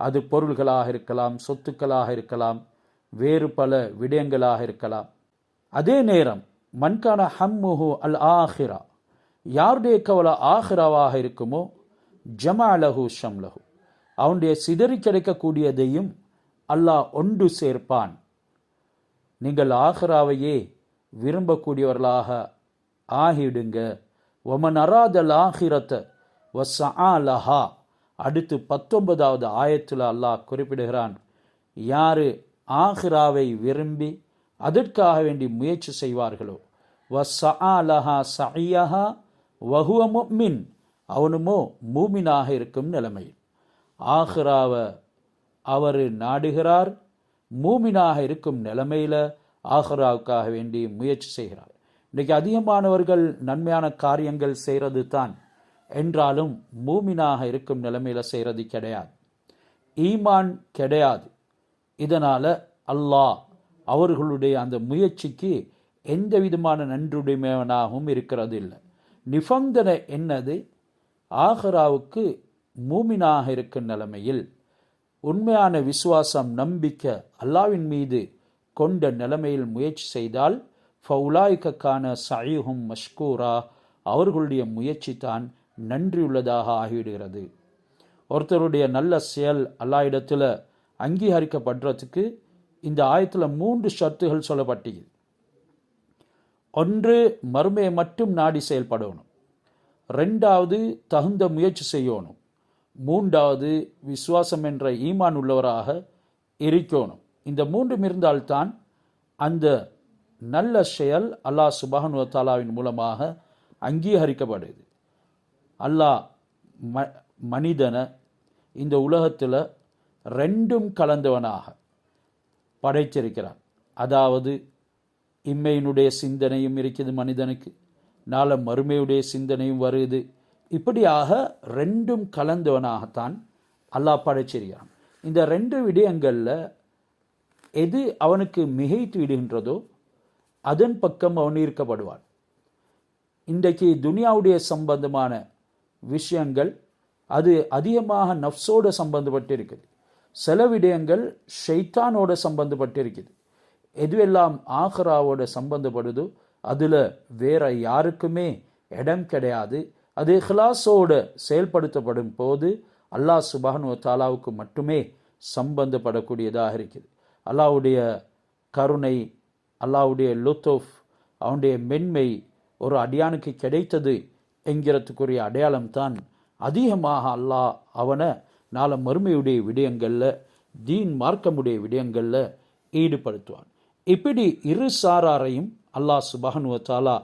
A: அது பொருள்களாக இருக்கலாம், சொத்துக்களாக இருக்கலாம், வேறு பல விடயங்களாக இருக்கலாம். அதே நேரம் மன்கான ஹம்முஹு அல் ஆஹிரா, யாருடைய கவலை ஆஹிராவாக இருக்குமோ ஜமாலஹு ஷம்லஹு, அவனுடைய சிதறி கிடைக்கக்கூடியதையும் அல்லாஹ் ஒன்று சேர்ப்பான். நீங்கள் ஆஹிராவையே விரும்பக்கூடியவர்களாக ஆகிடுங்க. ஒமன் அராதல் ஆஹிரத்த வஸ்ஸஆலஹா, அடுத்து 19வது ஆயத்தில் அல்லாஹ் குறிப்பிடுகிறான், யாரு ஆஹிராவை விரும்பி அதற்காக வேண்டி முயற்சி செய்வார்களோ வஸ்ஸஆலஹா ஸஇயஹா வஹுவ முஃமின், அவனுமோ மூமினாக இருக்கும் நிலைமையில். ஆஹிராவை அவர் நாடுகிறார், மூமினாக இருக்கும் நிலைமையில் ஆஹிராவுக்காக வேண்டி முயற்சி செய்கிறார். இன்றைக்கு அதிகமானவர்கள் நன்மையான காரியங்கள் செய்கிறது தான், என்றாலும் மூமினாக இருக்கும் நிலைமையில் செய்கிறது கிடையாது, ஈமான் கிடையாது. இதனால் அல்லாஹ் அவர்களுடைய அந்த முயற்சிக்கு எந்த விதமான நன்றுடைமையாகவும் இருக்கிறது இல்லை. நிபந்தனை என்னது? ஆஹிராவுக்கு மூமினாக இருக்கும் நிலைமையில் உண்மையான விசுவாசம், நம்பிக்கை அல்லாஹ்வின் மீது கொண்ட நிலைமையில் முயற்சி செய்தால் ஃபவுலாய்க்கான சயீஹும் மஷ்கூரா, அவர்களுடைய முயற்சி தான் நன்றியுள்ளதாக ஆகிவிடுகிறது. ஒருத்தருடைய நல்ல செயல் அல்லாஹ் இடத்துல அங்கீகரிக்கப்படுறதுக்கு இந்த ஆயத்தில் 3 ஷர்த்துகள் சொல்லப்பட்டது. ஒன்று, மறுமையை மட்டும் நாடி செயல்படணும். 2வது, தகுந்த முயற்சி செய்யணும். 3வது, விசுவாசம் என்ற ஈமான் உள்ளவராக இருக்கணும். இந்த 3 இருந்தால்தான் அந்த நல்ல செயல் அல்லாஹ் சுப்ஹானஹு வ தஆலாவின் மூலமாக அங்கீகரிக்கப்படுது. அல்லாஹ் மனிதனை இந்த உலகத்தில் 2ம் கலந்தவனாக படைத்திருக்கிறான். அதாவது இம்மையினுடைய சிந்தனையும் இருக்குது மனிதனுக்கு, நாளை மறுமையுடைய சிந்தனையும் வருது. இப்படியாக 2ம் கலந்தவனாகத்தான் அல்லாஹ் படைச்சிருக்கிறான். இந்த 2 விடயங்களில் எது அவனுக்கு மிகைத்து விடுகின்றதோ அதன் பக்கம் அவன் ஈர்க்கப்படுவான். இன்றைக்கு துனியாவுடைய சம்பந்தமான விஷயங்கள் அது அதிகமாக நஃப்ஸோடு சம்பந்தப்பட்டிருக்குது. சில விடயங்கள் ஷைத்தானோட சம்பந்தப்பட்டிருக்குது. எதுவெல்லாம் ஆஹ்ராவோட சம்பந்தப்படுதோ அதில் வேற யாருக்குமே இடம் கிடையாது. அது இஹ்லாஸோடு செயல்படுத்தப்படும் போது அல்லாஹ் சுப்ஹானஹு வ தஆலாவுக்கு மட்டுமே சம்பந்தப்படக்கூடியதாக இருக்குது. அல்லாஹ்வுடைய கருணை, அல்லாஹ்வுடைய லுத்ஃப், அவனுடைய மென்மை ஒரு அடியானுக்கு கிடைத்தது என்கிறதுக்குரிய அடையாளம்தான் அதிகமாக அல்லாஹ் அவனை நாளை மறுமையுடைய விடயங்களில், தீன் மார்க்கமுடைய விடயங்களில் ஈடுபடுத்துவான். இப்படி இரு சாராரையும் அல்லாஹ் சுப்ஹானஹு வ தஆலா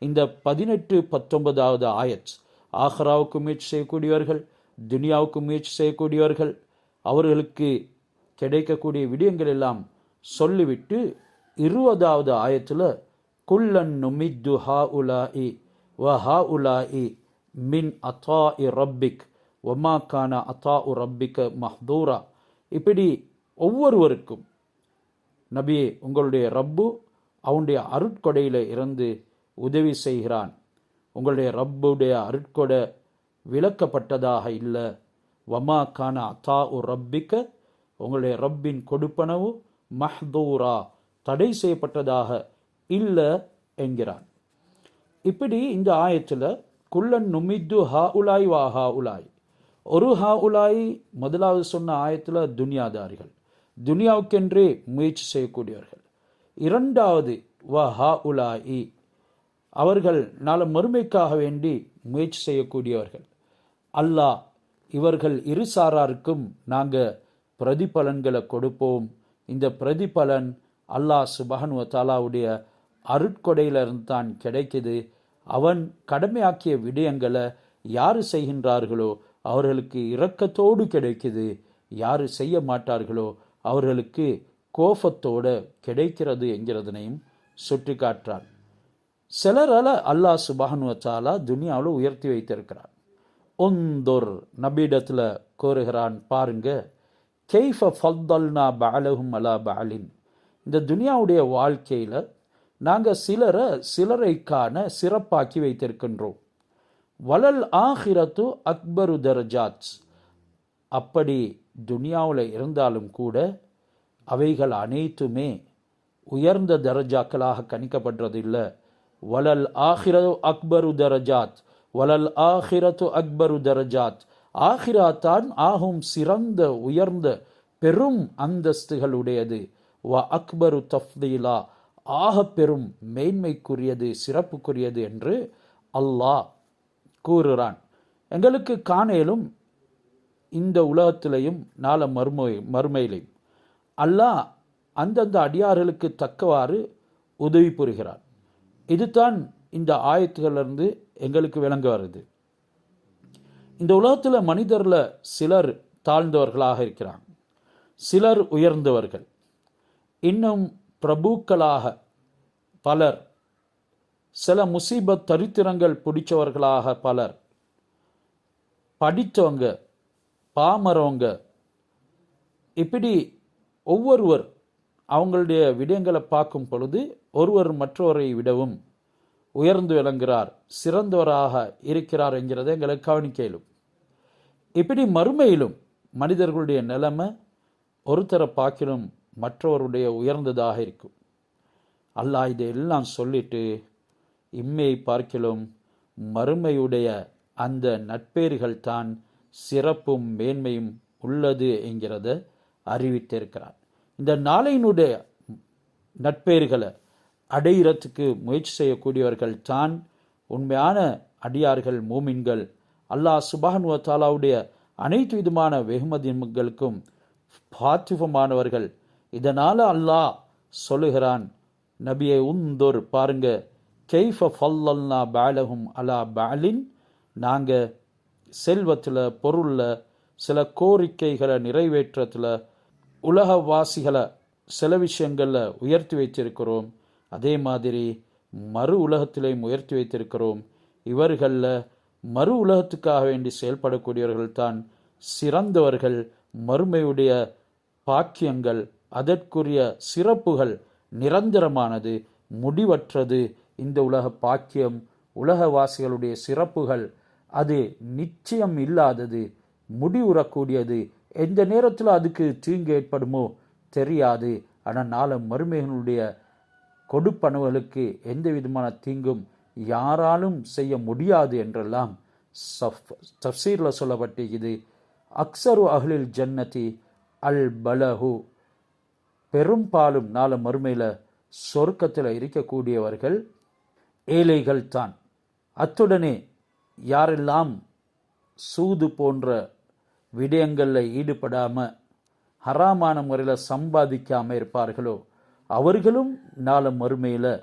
A: இந்த 18-19வது ஆயத், ஆஹ்ராவுக்கு முயற்சி செய்யக்கூடியவர்கள், துனியாவுக்கு முயற்சி செய்யக்கூடியவர்கள், அவர்களுக்கு கிடைக்கக்கூடிய விடயங்கள் எல்லாம் சொல்லிவிட்டு 20வது ஆயத்தில் குல்லன் நுமித்து ஹாஉலாஇ வ ஹாஉலாஇ மின் அத்தாஇ ரப்பிக் வமா கான அத்தாஉ ரப்பிக்க மஹ்தூரா, இப்படி ஒவ்வொருவருக்கும் நபியே உங்களுடைய ரப்பு அவனுடைய அருட்கொடையில் இருந்து உதவி செய்கிறான். உங்களுடைய ரப்புடைய அருட்கொடை விளக்கப்பட்டதாக இல்லை. வமா கான அத்தாஉ ரப்பிக்க, உங்களுடைய ரப்பின் கொடுப்பனவு மஹ்தூரா, தடை செய்யப்பட்டதாக இல்லை என்கிறான். இப்படி இந்த ஆயத்தில் குல்லன் நுமித்து ஹா உலாய் வா ஹா உலாய், ஒரு ஹா உலாய் முதலாவது சொன்ன ஆயத்தில் துனியாதாரிகள், துனியாவுக்கென்றே முயற்சி செய்யக்கூடியவர்கள். 2வது வ ஹா உலாயி, அவர்கள் நாளை மறுமைக்காக வேண்டி முயற்சி செய்யக்கூடியவர்கள். அல்லாஹ் இவர்கள் இரு சாராருக்கும் நாங்கள் பிரதிபலன்களை கொடுப்போம். இந்த பிரதிபலன் அல்லாஹ் சுப்ஹானஹு வ தஆலாவுடைய அருட்கொடையிலிருந்து தான் கிடைக்குது. அவன் கடமையாக்கிய விடயங்களை யார் செய்கின்றார்களோ அவர்களுக்கு இரக்கத்தோடு கிடைக்குது. யார் செய்ய மாட்டார்களோ அவர்களுக்கு கோபத்தோடு கிடைக்கிறது என்கிறதனையும் சுட்டி காட்டுறான். சிலரால் அல்லாஹ் சுப்ஹானஹு வ தஆலா துனியாவில் உயர்த்தி வைத்திருக்கிறான். ஒந்தொர் நபியிடத்தில் கோருகிறான், பாருங்க, கெய்ஃப ஃபத்தல்னா பஅலஹும் அலா பஅலின், இந்த துனியாவுடைய வாழ்க்கையில் நாங்கள் சிலரை காண சிறப்பாக்கி வைத்திருக்கின்றோம். வலல் ஆஹிரத்து அக்பரு தரஜாத், அப்படி துனியாவில் இருந்தாலும் கூட அவைகள் அனைத்துமே உயர்ந்த தரஜாக்களாக கணிக்கப்படுறதில்லை. வலல் ஆஹிரத்து அக்பரு தரஜாத், வலல் ஆஹிரத்து அக்பரு தரஜாத், ஆஹிராத்தான் ஆகும் சிறந்த உயர்ந்த பெரும் அந்தஸ்துகளுடையது. வ அக்பரு தஃப்தீலா, ஆக பெரும் மேன்மைக்குரியது, சிறப்புக்குரியது என்று அல்லாஹ் கூறுகிறான். எங்களுக்கு காணேலும் இந்த உலகத்திலையும் நாளை மறுமையிலையும் அல்லாஹ் அந்தந்த அடியார்களுக்கு தக்கவாறு உதவி புரிகிறான். இதுதான் இந்த ஆயத்துகளிலிருந்து எங்களுக்கு விளங்க வருது. இந்த உலகத்தில் மனிதரில் சிலர் தாழ்ந்தவர்களாக இருக்கிறாங்க, சிலர் உயர்ந்தவர்கள், இன்னும் பிரபுக்களாக பலர், சில முசீபத் தரித்திரங்கள் பிடிச்சவர்களாக பலர், படித்தவங்க, பாமரவங்க, இப்படி ஒவ்வொருவர் அவங்களுடைய விடயங்களை பார்க்கும் பொழுது ஒருவர் மற்றவரை விடவும் உயர்ந்து விளங்குகிறார், சிறந்தவராக இருக்கிறார் என்கிறதை எங்களை கவனிக்கலும். இப்படி மறுமையிலும் மனிதர்களுடைய நிலைமை ஒருத்தரை பார்க்கிலும் மற்றவருடைய உயர்ந்ததாக இருக்கும். அல்லாஹ் இதையெல்லாம் சொல்லிட்டு இம்மையை பார்க்கிலும் மறுமையுடைய அந்த நட்பேறுகள் தான் சிறப்பும் மேன்மையும் உள்ளது என்கிறத அறிவித்திருக்கிறார். இந்த நாளையினுடைய நட்பேறுகளை அடையிறதுக்கு முயற்சி செய்யக்கூடியவர்கள் தான் உண்மையான அடியார்கள், மூமின்கள். அல்லாஹ் சுப்ஹானஹு வ தஆலாவுடைய அனைத்து விதமான வெகுமதிகளுக்கும் பாத்திரமானவர்கள். இதனால அல்லாஹ் சொல்லுகிறான், நபியை உந்தோர் பாருங்க, கைஃப ஃபல்லல்னா பஅலஹும் அலா பஅலின், நாங்கள் செல்வத்தில், பொருளில், சில கோரிக்கைகளை நிறைவேற்றத்தில் உலகவாசிகளை சில விஷயங்களில் உயர்த்தி வைத்திருக்கிறோம். அதே மாதிரி மறு உலகத்திலையும் உயர்த்தி வைத்திருக்கிறோம். இவர்களில் மறு உலகத்துக்காக வேண்டி செயல்படக்கூடியவர்கள் தான் சிறந்தவர்கள். மறுமையுடைய பாக்கியங்கள், அதற்குரிய சிறப்புகள் நிரந்தரமானது, முடிவற்றது. இந்த உலக பாக்கியம், உலகவாசிகளுடைய சிறப்புகள் அது நிச்சயம் இல்லாதது, முடிவுறக்கூடியது. எந்த நேரத்தில் அதுக்கு தீங்கு ஏற்படுமோ தெரியாது. ஆனால் நாளை மறுமைகளுடைய கொடுப்பனவுகளுக்கு எந்த விதமான தீங்கும் யாராலும் செய்ய முடியாது என்றெல்லாம் தஃப்சீரில் சொல்லப்பட்டிருக்குது. அக்ஸரு அஹ்லில் ஜன்னதி அல் பலஹு, பெரும்பாலும் நாளை மறுமையில் சொர்க்கத்தில் இருக்கக்கூடியவர்கள் ஏழைகள் தான். அத்துடனே யாரெல்லாம் சூது போன்ற விடயங்களில் ஈடுபடாமல் ஹராமான முறையில் சம்பாதிக்காமல் இருப்பார்களோ அவர்களும் நாளை மறுமையில்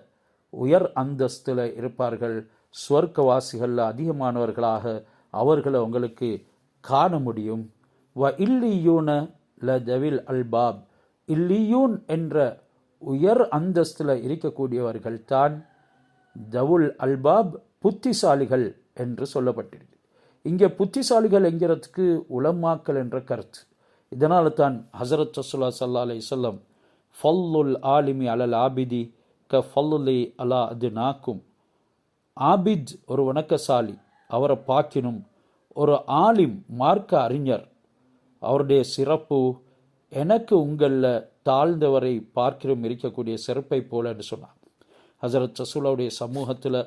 A: உயர் அந்தஸ்தில் இருப்பார்கள். சுவர்க்கவாசிகளில் அதிகமானவர்களாக அவர்களை உங்களுக்கு காண முடியும். வ இல்லியூன ல தவில் அல்பாப், இல்லியூன் என்ற உயர் அந்தஸ்தில் இருக்கக்கூடியவர்கள் தான் தவுல் அல்பாப், புத்திசாலிகள் என்று சொல்லப்பட்டிருக்கு. இங்கே புத்திசாலிகள் என்கிறதுக்கு உலமாக்கள் என்ற கருத்து. இதனால தான் ஹஸரத் ரசூலுல்லாஹி ஸல்லல்லாஹு அலைஹி வஸல்லம் ஃபல்லுல் ஆலிமி அலல் ஆபிதி க ஃபல்லுலி அலா அத்னாக்கும், ஆபித் ஒரு வணக்கசாலி, அவரை பார்க்கினும் ஒரு ஆலிம் மார்க்க அறிஞர் அவருடைய சிறப்பு எனக்கு உங்களில் தாழ்ந்தவரை பார்க்கிறோம் இருக்கக்கூடிய சிறப்பை போல என்று சொன்னார். ஹஸரத் ரசூலுல்லாஹுடைய சமூகத்தில்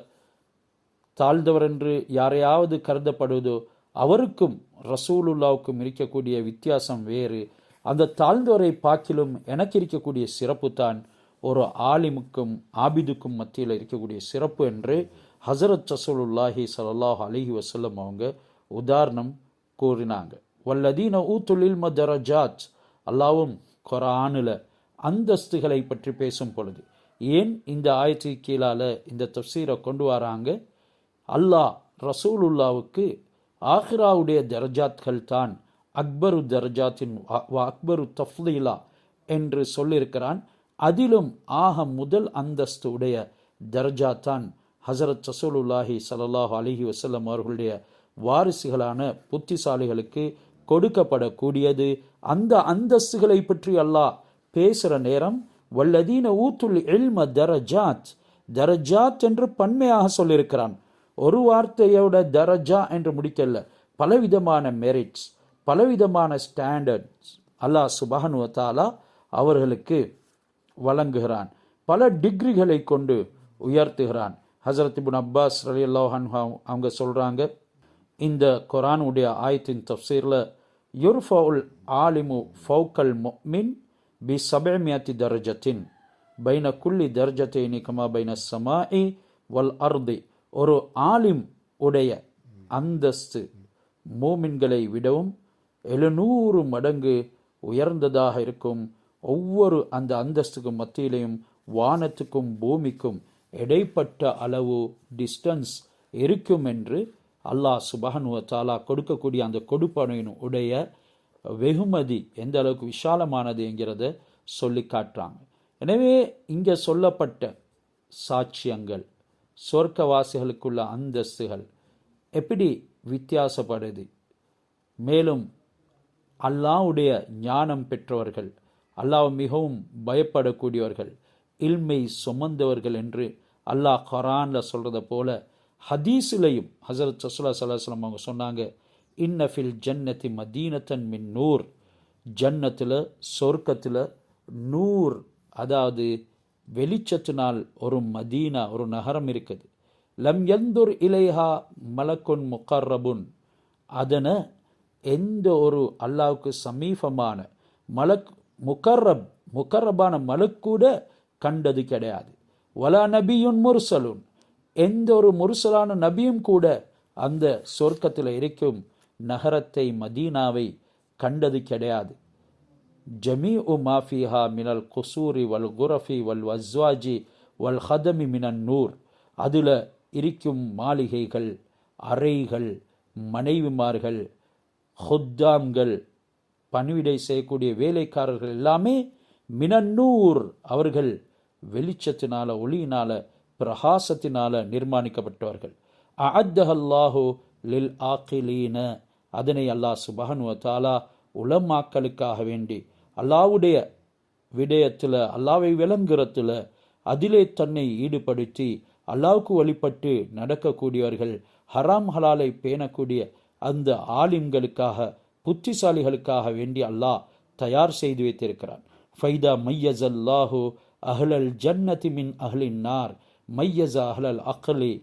A: தாழ்ந்தவர் என்று யாரையாவது கருதப்படுவதோ அவருக்கும் ரசூலுல்லாவுக்கும் இருக்கக்கூடிய வித்தியாசம் வேறு. அந்த தாழ்ந்தவரை பார்க்கிலும் எனக்கு இருக்கக்கூடிய சிறப்பு தான் ஒரு ஆலிமுக்கும் ஆபிதுக்கும் மத்தியில் இருக்கக்கூடிய சிறப்பு என்று ஹஸரத் ரசூலுல்லாஹி ஸல்லல்லாஹு அலைஹி வஸல்லம் அவங்க உதாரணம் கூறினாங்க. வல்லதீன ஊத்துல் இல்ம தரஜாத், அல்லாவும் குர்ஆனில் அந்தஸ்துகளை பற்றி பேசும் பொழுது ஏன் இந்த ஆயத்துக்கு கீழால் இந்த தஃப்சீரை கொண்டு வராங்க? அல்லாஹ் ரசூலுல்லாவுக்கு ஆஹிராவுடைய தரஜாத்கள் தான் அக்பரு தரஜாத்தின் அக்பரு தஃப்லீலா என்று சொல்லியிருக்கிறான். அதிலும் ஆக முதல் அந்தஸ்து உடைய தர்ஜா தான் ஹஸரத் ரசூலுல்லாஹி ஸல்லல்லாஹு அலைஹி வஸல்லம் அவர்களுடைய வாரிசுகளான புத்திசாலிகளுக்கு கொடுக்கப்படக்கூடியது. அந்த அந்தஸ்துகளை பற்றி அல்லாஹ் பேசுகிற நேரம் வல்லதீன ஊத்துல் இல்ம தரஜாத், தரஜாத் என்று பன்மையாக சொல்லியிருக்கிறான். ஒரு வார்த்தையோட தரஜா என்று முடிக்கல, பலவிதமான மெரிட்ஸ், பலவிதமான ஸ்டாண்டர்ட்ஸ் அல்லாஹ் சுப்ஹானஹு வ தஆலா அவர்களுக்கு வழங்குகிறான். பல டிகிரிகளை கொண்டு உயர்த்துகிறான். ஹஸரத் இப்னு அப்பாஸ் ரலியல்லாஹு அன்ஹு அவங்க சொல்கிறாங்க, இந்த குர்ஆனுடைய ஆயத்தின் தஃப்சீரில் யுர்ஃபவுல் ஆலிமு ஃபௌகல் முஃமின் பி 700 தர்ஜத்தின் பைன குல்லி தர்ஜத்தைனி கமா பைன ஸமாஇ வல் அர்தி, ஒரு ஆலிம் உடைய அந்தஸ்து மூமின்களை விடவும் 700 மடங்கு உயர்ந்ததாக இருக்கும். ஒவ்வொரு அந்த அந்தஸ்துக்கும் மத்தியிலையும் வானத்துக்கும் பூமிக்கும் இடைப்பட்ட அளவு டிஸ்டன்ஸ் இருக்கும் என்று அல்லாஹ் சுப்ஹானஹு வ தஆலா கொடுக்கக்கூடிய அந்த கொடுப்பனையின் உடைய வெகுமதி எந்த அளவுக்கு விஷாலமானது என்கிறத சொல்லி காட்டுறாங்க. எனவே இங்கே சொல்லப்பட்ட சாட்சியங்கள், சொர்க்கவாசிகளுக்குள்ள அந்தஸ்துகள் எப்படி வித்தியாசப்படுது, மேலும் அல்லாஹ்வுடைய ஞானம் பெற்றவர்கள், அல்லாஹ் மிகவும் பயப்படக்கூடியவர்கள், இல்மை சுமந்தவர்கள் என்று அல்லாஹ் குர்ஆனில் சொல்கிறத போல ஹதீஸிலையும் ஹஸரத் ரசூலுல்லாஹி ஸல்லல்லாஹு அலைஹி வஸல்லம் அவங்க சொன்னாங்க, இன்ன ஃபில் ஜன்னதி மதீனத்தன் மின் நூர், ஜன்னத்தில் சொர்க்கத்தில் நூர், அதாவது வெளிச்சத்தினால் ஒரு மதீனா, ஒரு நகரம் இருக்குது. லம் யந்துர் இலைஹா மலக்குன் முகர்ரபுன், அதனை எந்த ஒரு அல்லாவுக்கு சமீபமான மலக் முகர்ரபான மலக் கூட கண்டது கிடையாது. வலா நபியுன் முர்சலுன், எந்த ஒரு முர்சலான நபியும் கூட அந்த சொர்க்கத்தில் இருக்கும் நகரத்தை மதீனாவை கண்டது கிடையாது. ஜமீஉ மாஃபிஹா மினல் குசூரி வல் குரஃபி வல் வஸ்வாஜி வல் ஹதமி மினன் நூர், அதில் இருக்கும் மாளிகைகள், அறைகள், மனைவிமார்கள், ஹுத்தாம்கள், பணிவிடை செய்யக்கூடிய வேலைக்காரர்கள் எல்லாமே மினன்னூர், அவர்கள் வெளிச்சத்தினால, ஒளியினால, பிரகாசத்தினால நிர்மாணிக்கப்பட்டவர்கள். அஅத்தஹல்லாஹு லில் ஆகிலீன, அதனை அல்லாஹ் சுப்ஹானஹு வ தஆலா உலமாக்களுக்காக வேண்டி அல்லாஹ்வுடைய விடயத்தில், அல்லாஹ்வை விளங்குறதுல, அதிலே தன்னை ஈடுபடுத்தி அல்லாஹ்வுக்கு வழிபட்டு நடக்கக்கூடியவர்கள், ஹராம் ஹலாலை பேணக்கூடிய அந்த ஆலிம்களுக்காக, புத்திசாலிகளுக்காக வேண்டி அல்லாஹ் தயார் செய்து வைத்திருக்கிறான். ஃபைதா மையஸல்லாஹு அஹ்லல் ஜன்னதி மின் அஹ்லின் நார் மையஸ அஹ்லல் அக்லி,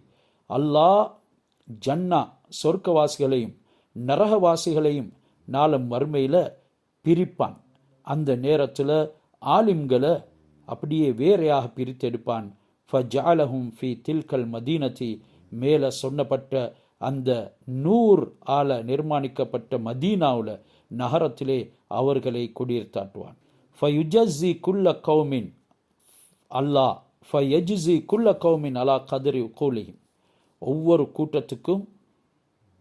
A: அல்லாஹ் ஜன்னா சொர்க்கவாசிகளையும் நரகவாசிகளையும் நாளம் மறுமையில் பிரிப்பான். அந்த நேரத்தில் ஆலிம்களை அப்படியே வேறையாக பிரித்தெடுப்பான். ஃபஜஅலஹும் ஃபி தில்கல் மதீனதி, மேலே சொன்னப்பட்ட அந்த நூர் ஆல நிர்மாணிக்கப்பட்ட மதீனாவில், நகரத்திலே அவர்களை குடியிருத்தாட்டுவான். ஃபயுஜஸி குல்ல கௌமின், அல்லாஹ் ஃபயஜ்ஸி குல்ல கௌமின் அலா கதரி கூலிஹிம், ஒவ்வொரு கூட்டத்துக்கும்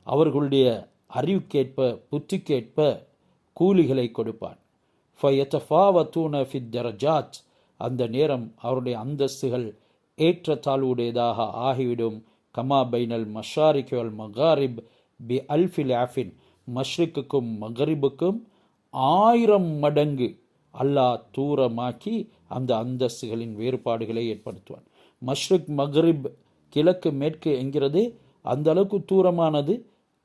A: அவர்களுடைய அறிவுக்கேற்ப, புத்திக்கேற்ப கூலிகளை கொடுப்பான். ஃபயதஃபாவதூன ஃபித் தரஜாத், அந்த நேரம் அவருடைய அந்தஸ்துகள் ஏற்றத்தாழ்வுடையதாக ஆகிவிடும். கமா பைனல் மஷாரிக் வல் மகாரிப் பி அல்ஃபில் ஆஃபின், மஷ்ரிக்குக்கும் மகரிபுக்கும் 1000 மடங்கு அல்லாஹ் தூரமாக்கி அந்த அந்தஸ்துகளின் வேறுபாடுகளை ஏற்படுத்துவான். மஷ்ரிக் மகரிப், கிழக்கு மேற்கு என்கிறது அந்த அளவுக்கு தூரமானது.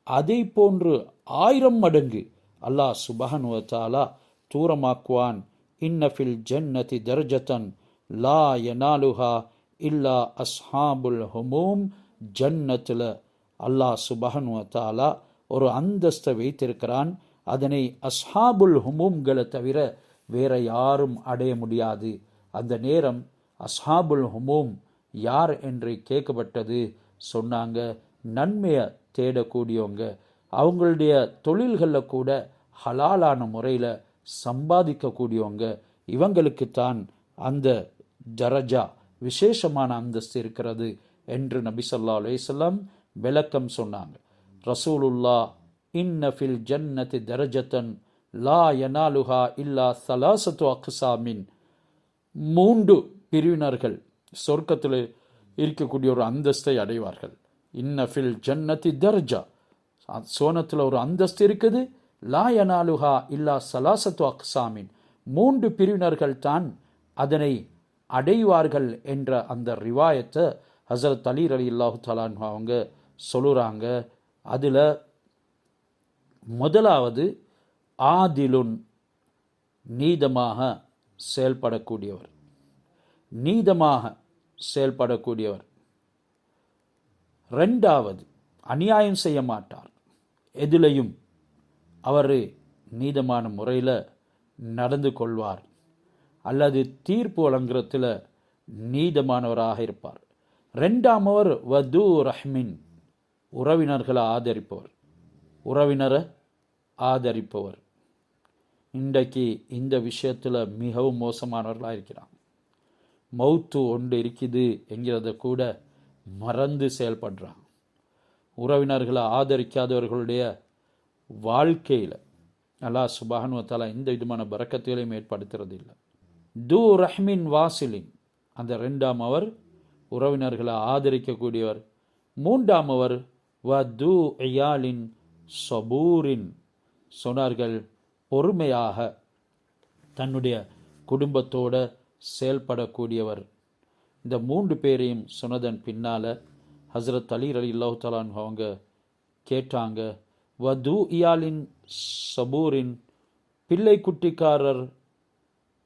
A: அதை போன்று 1000 மடங்கு அல்லாஹ் சுப்ஹானஹு வ தஆலா தூரமாக்குவான். இன்னஃபில் ஜன்னதி தர்ஜத்தன் லா யனாலுஹா இல்லா அஸ்ஹாபுல் ஹுமூம், ஜன்னத்தில் அல்லாஹ் சுப்ஹானஹு வ தஆலா ஒரு அந்தஸ்தை வைத்திருக்கிறான். அதனை அஸ்ஹாபுல் ஹுமூம்களை தவிர வேற யாரும் அடைய முடியாது. அந்த நேரம் அஸ்ஹாபுல் ஹுமூம் யார் என்று கேட்கப்பட்டது. சொன்னாங்க, நன்மையை தேடக்கூடியவங்க, அவங்களுடைய தொழில்களில் கூட ஹலாலான முறையில் சம்பாதிக்கக்கூடியவங்க, இவங்களுக்குத்தான் அந்த தரஜா, விசேஷமான அந்தஸ்து இருக்கிறது என்று நபி ஸல்லல்லாஹு அலைஹி வஸல்லம் விளக்கம் சொன்னாங்க. ரசூலுல்லாஹ் இன்ன ஃபில் ஜன்னதி தரஜத்தன் லா யனாலுஹா இல்லா ஸலாஸத்து அக்ஸாமின், 3 பிரிவினர்கள் சொர்க்கத்தில் இருக்கக்கூடிய ஒரு அந்தஸ்தை அடைவார்கள். இன்ன ஃபில் ஜன்னதி தர்ஜா, சோனத்தில் ஒரு அந்தஸ்து இருக்குது. லா யனாலுஹா இல்லா ஸலாஸத்து அக்ஸாமின், 3 பிரிவினர்கள் தான் அதனை அடைவார்கள் என்ற அந்த ரிவாயத்தை ஹஸரத் அலி ரலியல்லாஹு தஆலா அன்ஹு அவங்க சொல்லுறாங்க. அதில் முதலாவது ஆதிலுன், நீதமாக செயல்படக்கூடியவர், நீதமாக செயல்படக்கூடியவர். 2வது அநியாயம் செய்ய மாட்டார், எதிலையும் அவர் நீதமான முறையில் நடந்து கொள்வார், அல்லது தீர்ப்பு வழங்குறதுல நீதமானவராக இருப்பார். 2ஆமவர் வது ரஹ்மின், உறவினர்களை ஆதரிப்பவர், உறவினரை ஆதரிப்பவர். இன்றைக்கு இந்த விஷயத்தில் மிகவும் மோசமானவர்களாக இருக்கிறான். மௌத்து ஒன்று இருக்குது என்கிறத கூட மறந்து செயல்படுறான். உறவினர்களை ஆதரிக்காதவர்களுடைய வாழ்க்கையில் அல்லாஹ் சுப்ஹானஹு வ தஆலா எந்த விதமான பரக்கத்துகளையும் ஏற்படுத்துறது இல்லை. து ரஹ்மின் வாசிலின், அந்த 2ஆமவர் உறவினர்களை ஆதரிக்கக்கூடியவர். 3ஆமவர் வது இயாலின் சபூரின், சொன்னார்கள் பொறுமையாக தன்னுடைய குடும்பத்தோட செயல்படக்கூடியவர். இந்த 3 பேரையும் சொன்னதன் பின்னால் ஹஸரத் அலி ரலியல்லாஹு தஆலா அன்ஹு அவங்க கேட்டாங்க, வது இயாலின் சபூரின், பிள்ளை குட்டிக்காரர்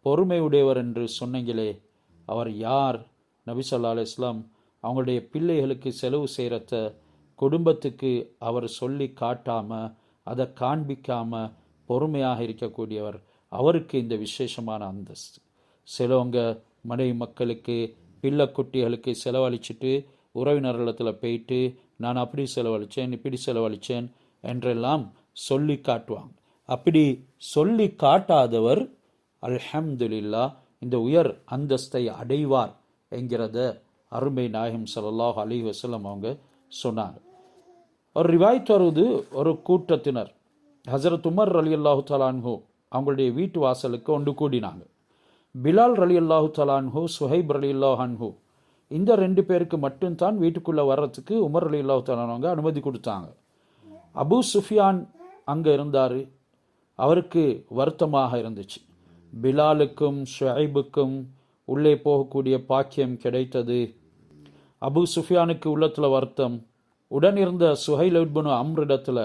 A: பொறுமையுடையவர் என்று சொன்னீங்களே, அவர் யார்? நபி ஸல்லல்லாஹு அலைஹி வஸல்லம் அவங்களுடைய பிள்ளைகளுக்கு செலவு செய்கிறத குடும்பத்துக்கு அவர் சொல்லி காட்டாம, அதை காண்பிக்காம பொறுமையாக இருக்கக்கூடியவர். அவருக்கு இந்த விசேஷமான அந்தஸ்து. சிலவங்க மனைவி மக்களுக்கு பிள்ளை குட்டிகளுக்கு செலவழிச்சிட்டு உறவினர்களிடத்தில் போயிட்டு நான் அப்படி செலவழித்தேன் இப்படி செலவழித்தேன் என்றெல்லாம் சொல்லி காட்டுவாங்க. அப்படி சொல்லி காட்டாதவர் அல்ஹம்துலில்லாஹ் இந்த உயர் அந்தஸ்தை அடைவார் என்கிறத அருமை நாயகம் ஸல்லல்லாஹு அலைஹி வஸல்லம் அவங்க சொன்னாங்க. ஒரு ரிவாயத் வருவது, ஒரு கூட்டத்தினர் ஹஸரத் உமர் ரலியல்லாஹு தஆலா அன்ஹு அவங்களுடைய வீட்டு வாசலுக்கு ஒன்று கூடினாங்க. பிலால் ரலியல்லாஹு தஆலா அன்ஹு, சுஹைப் ரலியல்லாஹு அன்ஹு இந்த 2 பேருக்கு மட்டும்தான் வீட்டுக்குள்ளே வர்றதுக்கு உமர் ரலியல்லாஹு தஆலா அவங்க அனுமதி கொடுத்தாங்க. அபூ சுஃபியான் அங்கே இருந்தார். அவருக்கு வருத்தமாக இருந்துச்சு. பிலாலுக்கும் ஷுஐபுக்கும் உள்ளே போகக்கூடிய பாக்கியம் கிடைத்தது. அபூ சுஃபியானுக்கு உள்ளத்தில் வருத்தம். உடன் இருந்த சுஹைல் இப்னு அம்ரிடத்தில்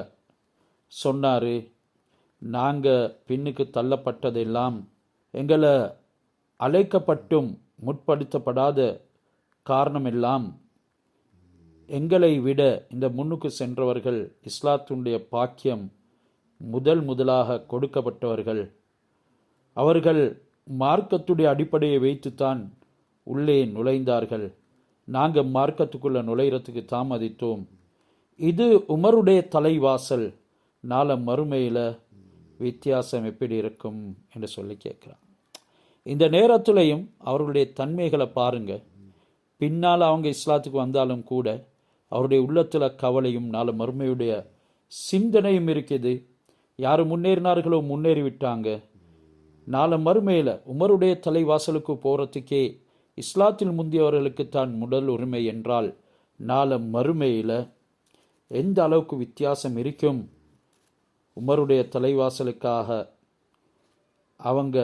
A: சொன்னார், நாங்கள் பின்னுக்கு தள்ளப்பட்டதெல்லாம் எங்களை அழைக்கப்பட்டும் முற்படுத்தப்படாத காரணமெல்லாம் எங்களை விட இந்த முன்னுக்கு சென்றவர்கள் இஸ்லாத்துடைய பாக்கியம் முதலாக கொடுக்கப்பட்டவர்கள். அவர்கள் மார்க்கத்துடைய அடிப்படையை வைத்துத்தான் உள்ளே நுழைந்தார்கள். நாங்கள் மார்க்கத்துக்குள்ளே நுழைகிறதுக்கு தாமதித்தோம். இது உமருடைய தலைவாசல். நாளை மறுமையில் வித்தியாசம் எப்படி இருக்கும் என்று சொல்லி கேட்குறான். இந்த நேரத்திலையும் அவர்களுடைய தன்மைகளை பாருங்கள். பின்னால் அவங்க இஸ்லாத்துக்கு வந்தாலும் கூட அவருடைய உள்ளத்தில் கவலையும் நாளை மறுமையுடைய சிந்தனையும் இருக்குது. யார் முன்னேறினார்களோ முன்னேறிவிட்டாங்க. நாளை மறுமையில் உமருடைய தலைவாசலுக்கு போகிறதுக்கே இஸ்லாத்தில் முந்தியவர்களுக்கு தான் முதல் உரிமை என்றால் நாளை மறுமையில் எந்த அளவுக்கு வித்தியாசம் இருக்கும். உமருடைய தலைவாசலுக்காக அவங்க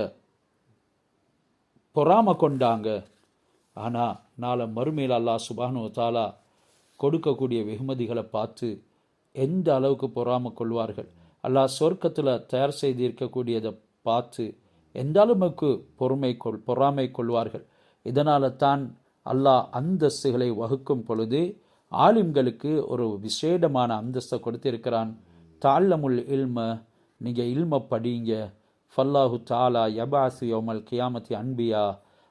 A: பொறாமை கொண்டாங்க. ஆனால் நாளை மறுமையில் அல்லாஹ் சுப்ஹானஹு வ தஆலா கொடுக்கக்கூடிய வெகுமதிகளை பார்த்து எந்த அளவுக்கு பொறாமை கொள்வார்கள். அல்லாஹ் சொர்க்கத்தில் தயார் செய்து இருக்கக்கூடியதை பார்த்து எந்த அளவுக்கு பொறாமை கொள்வார்கள். இதனால தான் அல்லாஹ் அந்தஸ்துகளை வகுக்கும் பொழுது ஆலிம்களுக்கு ஒரு விசேடமான அந்தஸ்தை கொடுத்திருக்கிறான். தஅல்லமுல் இல்ம, நீங்கள் இல்ம படிங்க. ஃபல்லாஹு தஆலா யபாசு யௌமல் கியாமத்தி அன்பியா,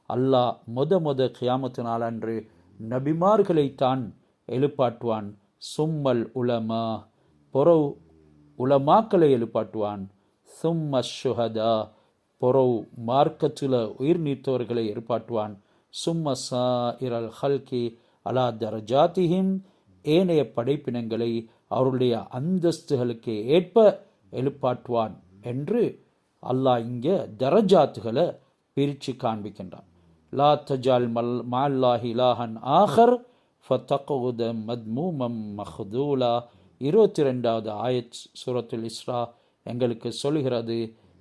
A: அல்லாஹ் முத கியாமத்து நாளன்று நபிமார்களைத்தான் எழுப்பாட்டுவான். சும்மல் உலமா, பொறவு உலமாக்களை எழுப்பாட்டுவான். சும்ம ஷுஹதா, பொறவு மார்க்கத்தில் உயிர் நீத்தவர்களை ஏற்பாட்டுவான். சும்ம சாஇரல் ஹல்கி அலா தரஜாத்திஹிம், ஏனைய படைப்பினங்களை அவருடைய அந்தஸ்துகளுக்கு ஏற்ப எழுப்பாட்டுவான் என்று அல்லாஹ் இங்கே தரஜாத்துகளை பிரித்து காண்பிக்கின்றான். லா தஜால் மஅல்லாஹி இலாஹன் ஆஹர் ஃபதக்உத மத்மூமம் மஹ்தூலா. 22வது ஆயத் சூரத்துல் இஸ்ரா எங்களுக்கு சொல்கிறது,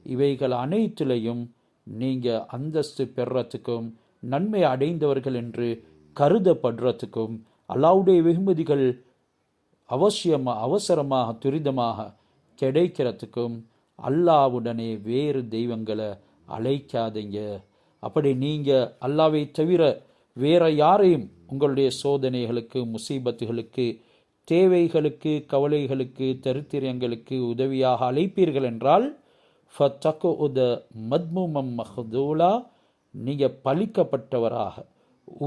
A: இவைகள் அனைத்திலையும் நீங்கள் அந்தஸ்து பெறுறதுக்கும் நன்மை அடைந்தவர்கள் என்று கருதப்படுறதுக்கும் அல்லாஹ்வுடைய வெகுமதிகள் அவசரமாக துரிதமாக கிடைக்கிறதுக்கும் அல்லாஹ்வுடனே வேறு தெய்வங்களை அழைக்காதீங்க. அப்படி நீங்கள் அல்லாஹ்வை தவிர வேற யாரையும் உங்களுடைய சோதனைகளுக்கு, முசீபத்துகளுக்கு, தேவைகளுக்கு, கவலைகளுக்கு, தரித்திரங்களுக்கு உதவியாக அழைப்பீர்கள் என்றால் ஃபதக்உத மத்மூமம் மஹ்தூலா, நீங்கள் பழிக்கப்பட்டவராக,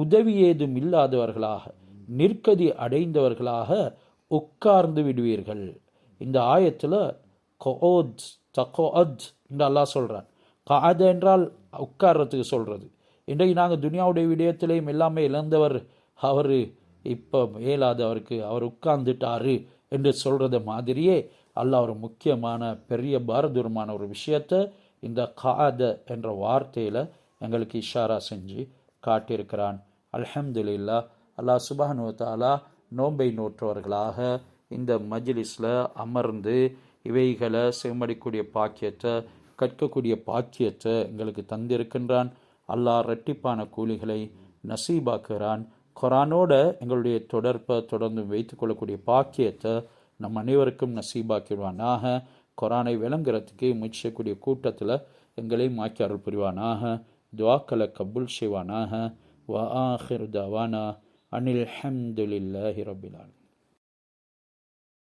A: உதவி ஏதும் இல்லாதவர்களாக, நிற்கதி அடைந்தவர்களாக உட்கார்ந்து விடுவீர்கள். இந்த ஆயத்தில் கொஓத் தகோஅத் என்று அல்லாஹ் சொல்கிறான். காத என்றால் உட்கார்றதுக்கு சொல்கிறது. இன்றைக்கு நாங்கள் துனியாவுடைய விடயத்திலையும் எல்லாமே இழந்தவர், அவர் இப்போ இயலாதவருக்கு அவர் உட்கார்ந்துட்டாரு என்று சொல்கிறத மாதிரியே அல்லாஹ் ஒரு முக்கியமான பெரிய பாரதூரமான ஒரு விஷயத்தை இந்த காத என்ற வார்த்தையில் எங்களுக்கு இஷாரா செஞ்சு காட்டியிருக்கிறான். அல்ஹம்துலில்லாஹ். அல்லாஹ் சுப்ஹானஹு வ தஆலா நோன்பை நோற்றவர்களாக இந்த மஜ்லிஸில் அமர்ந்து இவைகளை செம்மடிக்கூடிய பாக்கியத்தை, கற்கக்கூடிய பாக்கியத்தை எங்களுக்கு தந்திருக்கின்றான். அல்லாஹ் இரட்டிப்பான கூலிகளை நசீபாக்குகிறான். குர்ஆனோட எங்களுடைய தொடர்பை தொடர்ந்து வைத்துக்கொள்ளக்கூடிய பாக்கியத்தை நம் அனைவருக்கும் நசீபாக்கிடுவானாக. குர்ஆனை விளங்குறதுக்கு முயற்சிக்கக்கூடிய கூட்டத்தில் எங்களை மாக்கி அருள் புரிவானாக. துவாக்களை கபுல் செய்வானாக. வ ஆஹிர் தவானா அனில் ஹம்துலில்லாஹி ரபில் ஆலமீன்.